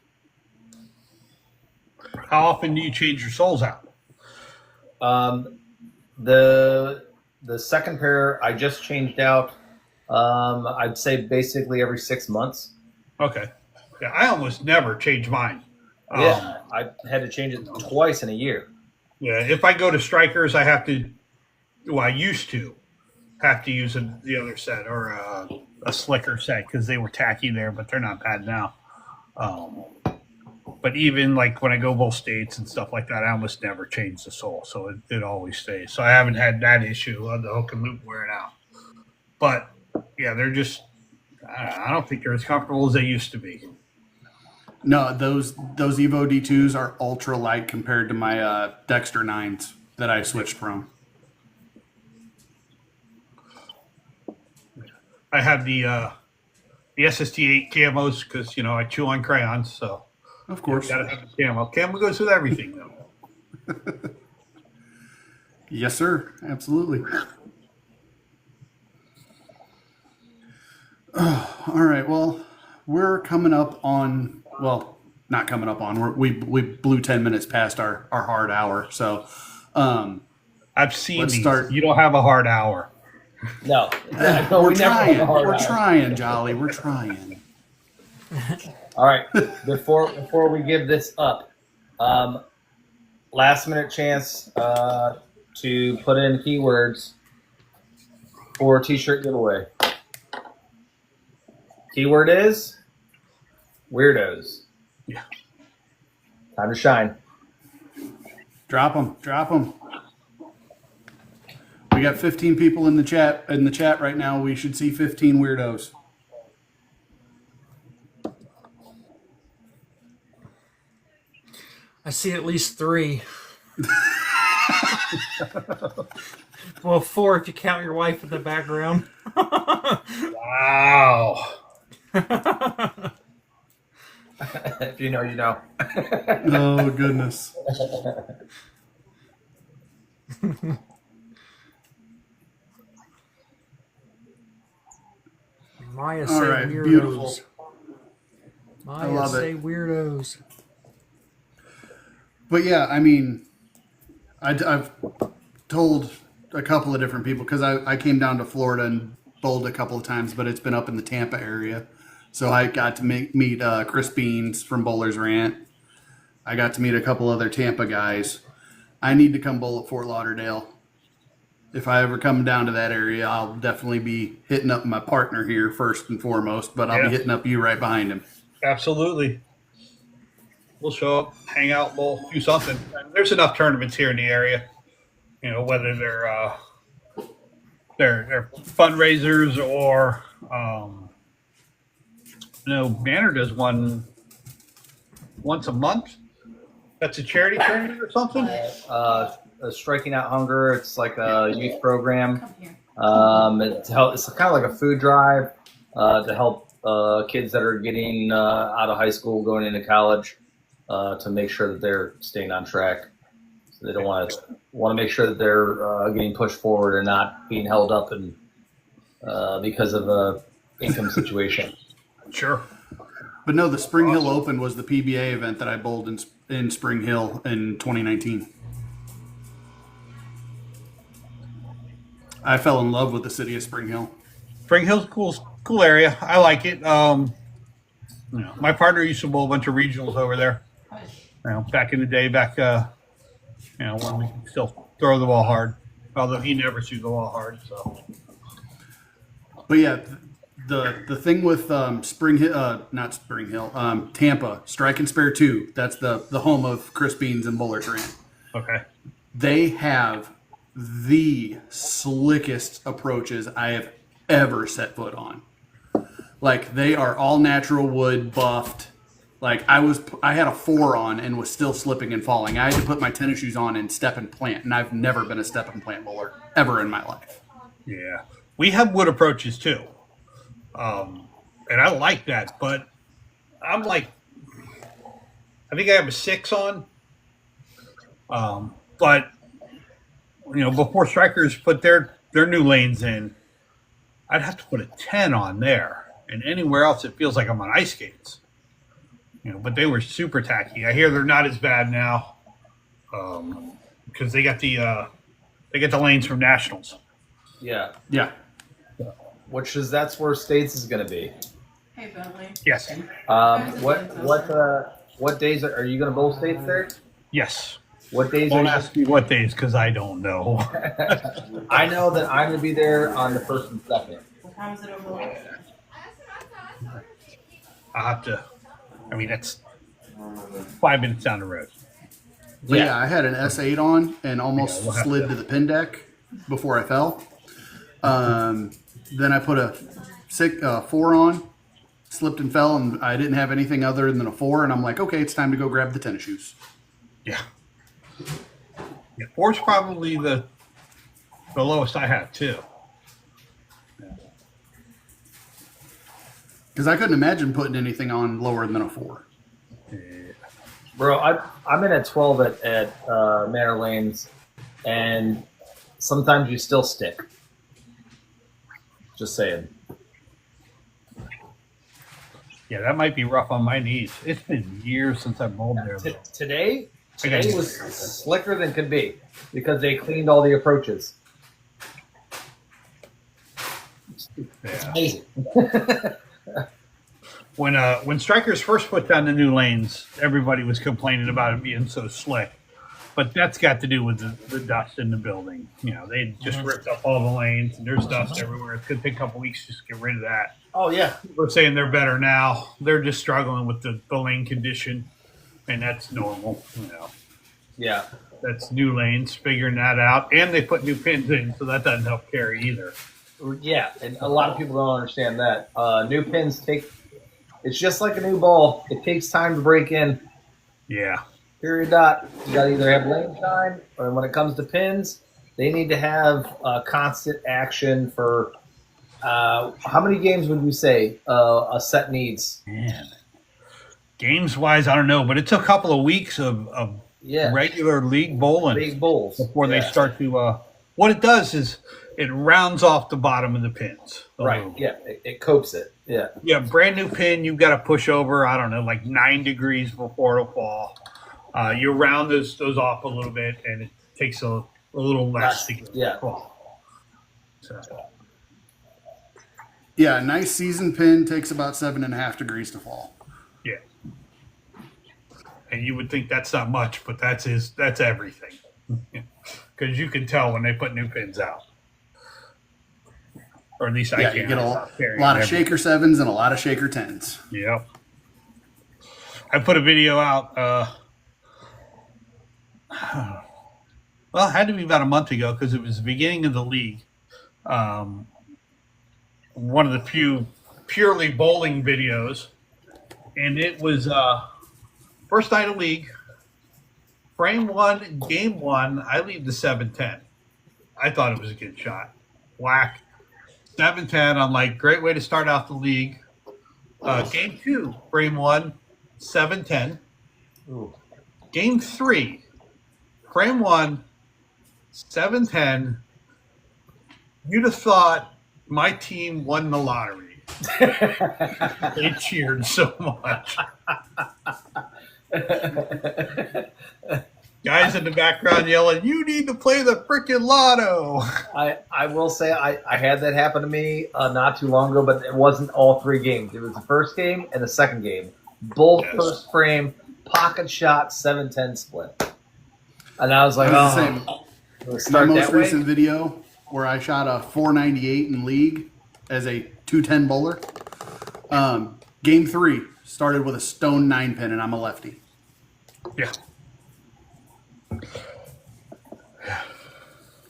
S5: How often do you change your soles out?
S3: The second pair I just changed out. I'd say basically every 6 months.
S5: Okay. Yeah, I almost never change mine.
S3: Yeah, I had to change it twice in a year.
S5: Yeah, if I go to Strikers, I have to. Well, I used to have to use the other set or a slicker set because they were tacky there, but they're not bad now. But even like when I go both states and stuff like that, I almost never change the sole, so it always stays. So I haven't had that issue of the hook and loop wearing out. But yeah, they're just. I don't think they're as comfortable as they used to be.
S2: No, those Evo D2s are ultra light compared to my Dexter 9s that I switched from.
S5: I have the SST8 camos because I chew on crayons, so
S2: Of course.
S5: gotta have the camo. Camo goes with everything, though.
S2: Yes, sir. Absolutely. All right. Well, we're coming up on. Well, not coming up on. We blew 10 minutes past our hard hour. So,
S5: I've seen
S2: Let's
S5: these.
S2: start.
S5: You don't have a hard hour.
S3: No,
S2: we're
S3: we never have a
S2: trying.
S3: hard
S2: We're
S3: hour.
S2: trying, Jolly. We're trying.
S3: All right, before we give this up, last minute chance to put in keywords for t-shirt giveaway. Keyword is weirdos.
S5: Yeah.
S3: Time to shine.
S2: Drop them. Drop them. We got 15 people in the chat. In the chat right now, we should see 15 weirdos.
S4: I see at least 3. Well, 4 if you count your wife in the background.
S5: Wow.
S3: If you know, you know.
S2: Oh goodness.
S4: Maya
S2: All
S4: say
S2: right,
S4: weirdos.
S2: beautiful.
S4: Maya
S2: love
S4: say
S2: it.
S4: weirdos.
S2: But yeah, I mean, I've told a couple of different people because I came down to Florida and bowled a couple of times, but it's been up in the Tampa area. So I got to meet Chris Beans from Bowlers Rant. I got to meet a couple other Tampa guys. I need to come bowl at Fort Lauderdale. If I ever come down to that area, I'll definitely be hitting up my partner here first and foremost, but I'll be hitting up you right behind him.
S5: Absolutely. We'll show up, hang out, we'll do something. And there's enough tournaments here in the area. You know, whether they're fundraisers or Banner does one once a month. That's a charity tournament or something.
S3: Striking Out Hunger. It's like a youth program.
S1: Come here.
S3: It's kind of like a food drive to help kids that are getting out of high school, going into college, to make sure that they're staying on track. So they don't want to make sure that they're getting pushed forward and not being held up and because of a income situation.
S5: Sure.
S2: But no, the Spring Hill Open was the PBA event that I bowled in Spring Hill in 2019. I fell in love with the city of Spring Hill.
S5: Spring Hill's a cool area. I like it. My partner used to bowl a bunch of regionals over there. Back in the day, when we could still throw the ball hard. Although he never threw the ball hard. So,
S2: but yeah, the thing with Tampa, Strike and Spare 2. That's the home of Chris Beans and Bowlers Rant.
S5: okay.
S2: They have the slickest approaches I have ever set foot on. Like, they are all natural wood buffed. Like, I had a 4 on and was still slipping and falling. I had to put my tennis shoes on and step and plant, and I've never been a step and plant bowler ever in my life.
S5: Yeah. We have wood approaches too. And I like that, but I'm like, I think I have a 6 on. But before strikers put their new lanes in, I'd have to put a 10 on there. And anywhere else, it feels like I'm on ice skates. But they were super tacky. I hear they're not as bad now because they got the lanes from nationals.
S3: Yeah.
S2: Yeah.
S3: That's where States is going to be.
S1: Hey, Bentley.
S5: Yes.
S3: What days are you going to bowl States there?
S5: Yes.
S3: What days
S5: Don't
S3: are you?
S5: ask me what days because I don't know.
S3: I know that I'm going to be there on the 1st and 2nd.
S1: What time is it over there?
S5: I'll have to. That's 5 minutes down the road.
S2: But yeah, I had an S8 on and almost
S5: we'll have
S2: slid
S5: to-
S2: to the pin deck before I fell. Then I put a 4 on, slipped and fell, and I didn't have anything other than a 4. And I'm like, okay, it's time to go grab the tennis shoes.
S5: Yeah. 4's probably the lowest I have too.
S2: Because I couldn't imagine putting anything on lower than a 4.
S3: Bro, I'm in at 12 at Manor Lanes, and sometimes you still stick. Just saying.
S5: Yeah, that might be rough on my knees. It's been years since I bowled there. Though.
S3: Today was slicker than could be because they cleaned all the approaches. It's
S5: Yeah.
S3: amazing.
S5: When strikers first put down the new lanes, everybody was complaining about it being so slick. But that's got to do with the dust in the building. They just ripped up all the lanes, and there's dust everywhere. It's going to take a couple weeks just to get rid of that.
S3: Oh, yeah.
S5: We're saying they're better now. They're just struggling with the lane condition, and that's normal.
S3: Yeah.
S5: That's new lanes, figuring that out. And they put new pins in, so that doesn't help carry either.
S3: Yeah, and a lot of people don't understand that. New pins it's just like a new ball. It takes time to break in.
S5: Yeah.
S3: Period dot. You got to either have lane time, or when it comes to pins, they need to have constant action for how many games would you say a set needs?
S5: Man. Games wise, I don't know, but it's a couple of weeks of
S3: Yeah.
S5: regular league bowling
S3: Big bowls.
S5: before they start to. What it does is it rounds off the bottom of the pins.
S3: Right. Yeah. It copes it. Yeah.
S5: Yeah, brand new pin, you've got to push over, I don't know, like 9 degrees before it'll fall. You round those off a little bit, and it takes a little less to get
S3: Yeah.
S5: fall. So,
S2: Yeah, a nice season pin takes about 7.5 degrees to fall.
S5: yeah. And you would think that's not much, but that's everything. Because you can tell when they put new pins out. Or at least I
S2: Yeah,
S5: can.
S2: you get a lot of shaker 7s and a lot of shaker 10s.
S5: Yep. I put a video out, well, it had to be about a month ago because it was the beginning of the league. One of the few purely bowling videos. And it was first night of league. Frame 1, game 1, I leave the 7-10. I thought it was a good shot. Whack. 7-10. I'm like, great way to start out the league. Game 2, frame 1, 7-10. Game 3, frame 1, 7-10. You'd have thought my team won the lottery. They cheered so much. Guys in the background yelling, "You need to play the frickin' lotto!"
S3: I will say I had that happen to me not too long ago, but it wasn't all 3 games. It was the first game and the second game. Both first frame, pocket shot, 7-10 split. And I was like,
S2: My most recent video where I shot a 498 in league as a 210 bowler. Game 3 started with a stone 9 pin, and I'm a lefty.
S5: Yeah.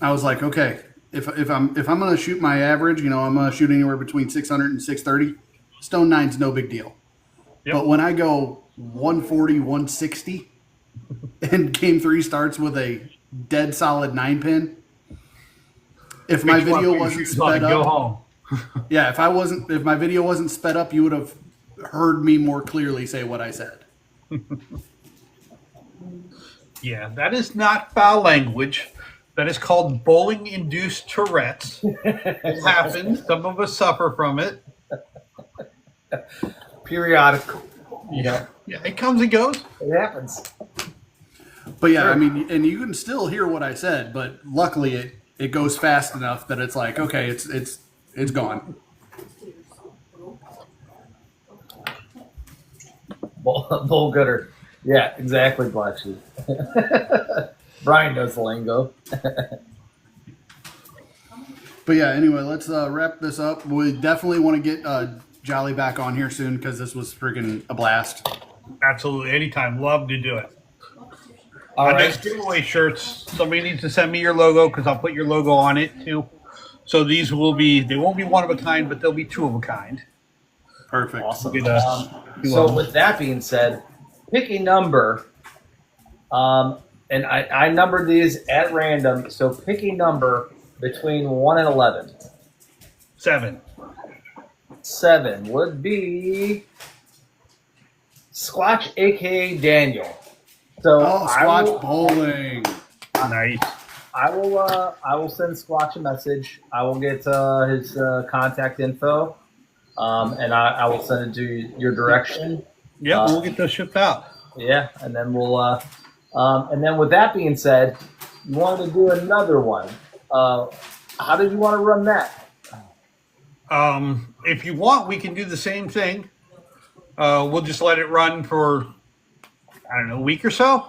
S2: I was like, okay, if I'm gonna shoot my average, I'm gonna shoot anywhere between 600 and 630. Stone 9's no big deal.
S5: Yep.
S2: But when I go 140, 160, and game 3 starts with a dead solid 9 pin, if my video wasn't sped
S5: go
S2: up,
S5: home.
S2: yeah, if my video wasn't sped up, you would have heard me more clearly say what I said.
S5: Yeah, that is not foul language. That is called bowling-induced Tourette's. It happens. Some of us suffer from it.
S3: periodic.
S5: Yeah, it comes and goes.
S3: It happens.
S2: But yeah, I mean, and you can still hear what I said, but luckily it goes fast enough that it's like, okay, it's gone.
S3: Bull gooder. Yeah, exactly, Black Sheep. Brian knows the lingo.
S2: But yeah, anyway, let's wrap this up. We definitely want to get Jolly back on here soon because this was freaking a blast.
S5: Absolutely, anytime. Love to do it.
S3: All right.
S5: Those giveaway shirts, somebody needs to send me your logo because I'll put your logo on it too. So these they won't be one of a kind, but they'll be 2 of a kind.
S2: Perfect.
S3: Awesome.
S5: So
S3: with that being said, pick a number. And I numbered these at random. So pick a number between 1 and 11.
S5: 7.
S3: 7 would be Squatch, aka Daniel. So
S2: Squatch bowling.
S5: Nice.
S3: I will send Squatch a message. I will get his contact info, and I will send it to your direction.
S5: Yeah, we'll get those shipped out.
S3: Yeah, and then we'll and then with that being said, you wanted to do another one. How did you want to run that?
S5: If you want, we can do the same thing. We'll just let it run for a week or so,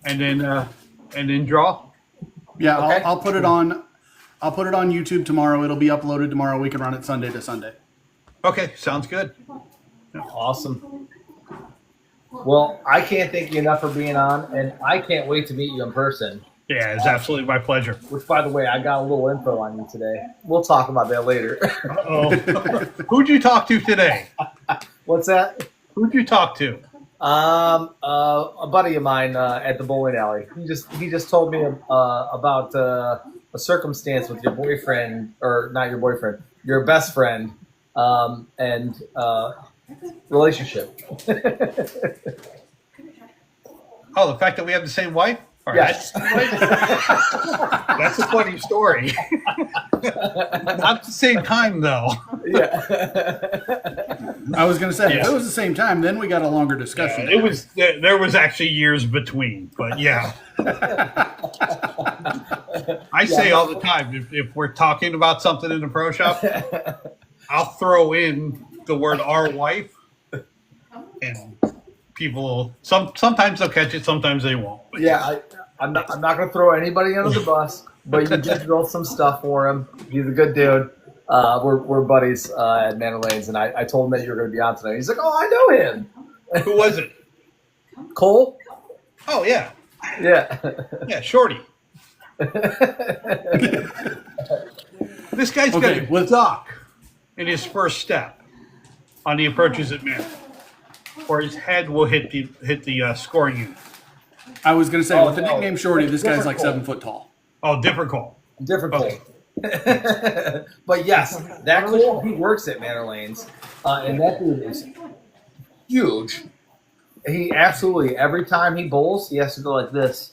S5: and then draw.
S2: Yeah,
S3: Okay.
S2: I'll put it on. I'll put it on YouTube tomorrow. It'll be uploaded tomorrow. We can run it Sunday to Sunday.
S5: Okay, sounds good.
S3: Awesome. Well, I can't thank you enough for being on, and I can't wait to meet you in person.
S5: Yeah, it's absolutely my pleasure.
S3: Which, by the way, I got a little info on you today. We'll talk about that later.
S5: Uh-oh. Who'd you talk to today?
S3: What's that?
S5: Who'd you talk to?
S3: A buddy of mine at the bowling alley. He just told me about a circumstance with your boyfriend, or not your boyfriend, your best friend, and relationship.
S5: Oh, the fact that we have the same wife? All right.
S3: Yes.
S5: That's a funny story. Not the same time, though.
S3: Yeah.
S2: I was going to say, if
S5: Yeah.
S2: it was the same time, then we got a longer discussion.
S5: It was there was actually years between, but yeah. I say all the time, if we're talking about something in the pro shop, I'll throw in the word "our wife," and people sometimes they'll catch it, sometimes they won't. But
S3: Yeah, I'm not going to throw anybody under the bus, but you did build some stuff for him. He's a good dude. We're buddies at Manor Lanes, and I told him that you were going to be on tonight. He's like, "Oh, I know him."
S5: who was it?
S3: Cole?
S5: Oh yeah,
S3: Yeah.
S5: yeah, Shorty. This guy's
S2: Okay,
S5: got a
S2: with-
S5: duck in his first step on the approaches at Manor, or his head will hit the scoring unit.
S2: I was going to say,
S3: Oh,
S2: with the
S3: no.
S2: nickname Shorty, this guy's like
S3: Different
S2: 7 foot tall.
S5: Oh, different call.
S3: Different
S5: Okay.
S3: Cole. But yes, that Cole, he works at Manor Lanes, and that dude is huge. He absolutely, every time he bowls, he has to go like this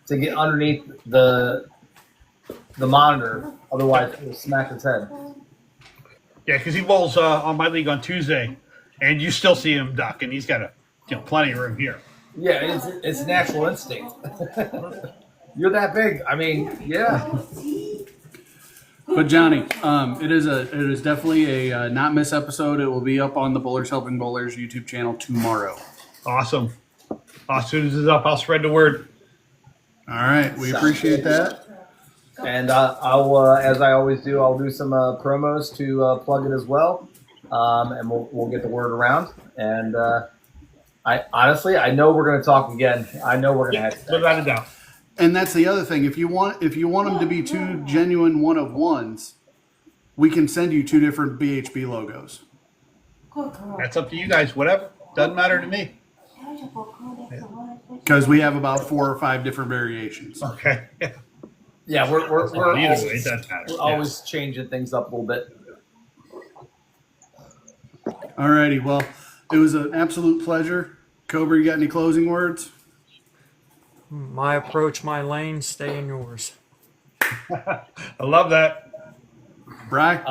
S3: to get underneath the monitor. Otherwise, he'll smack his head.
S5: Yeah, because he bowls on my league on Tuesday, and you still see him duck, and he's got plenty of room here.
S3: Yeah, it's natural instinct. You're that big. I mean, yeah.
S2: But Johnny, it is definitely a not miss episode. It will be up on the Bowlers Helping Bowlers YouTube channel tomorrow.
S5: Awesome. As soon as it's up, I'll spread the word.
S2: All right, we appreciate that.
S3: And I'll, as I always do, I'll do some promos to plug it as well, and we'll get the word around. And I honestly, I know we're going to talk again. I know we're going to have to.
S5: Without a doubt.
S2: And that's the other thing. If you want them to be two genuine one of ones, we can send you 2 different BHB logos.
S5: That's up to you guys. Whatever. Doesn't matter to me.
S2: Because we have about 4 or 5 different variations.
S5: Okay.
S3: Yeah, we're
S5: Either way,
S3: always,
S5: it doesn't matter.
S3: we're always changing things up a little bit.
S2: All righty. Well, it was an absolute pleasure. Cobra, you got any closing words?
S4: My approach, my lane, stay in yours.
S5: I love that.
S2: Bry?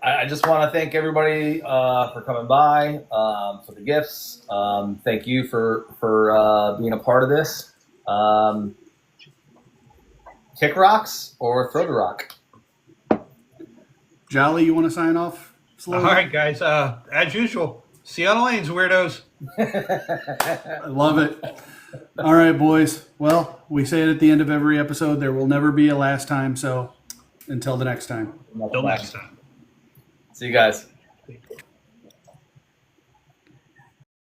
S3: I just want to thank everybody for coming by, for the gifts. Thank you for being a part of this. Kick rocks or throw the rock.
S2: Jolly, you want to sign off
S5: All
S2: slowly?
S5: right, guys. As usual, see you on the lanes, weirdos.
S2: I love it. All right, boys. Well, we say it at the end of every episode. There will never be a last time. So until the next time.
S5: Till next time.
S3: See you guys.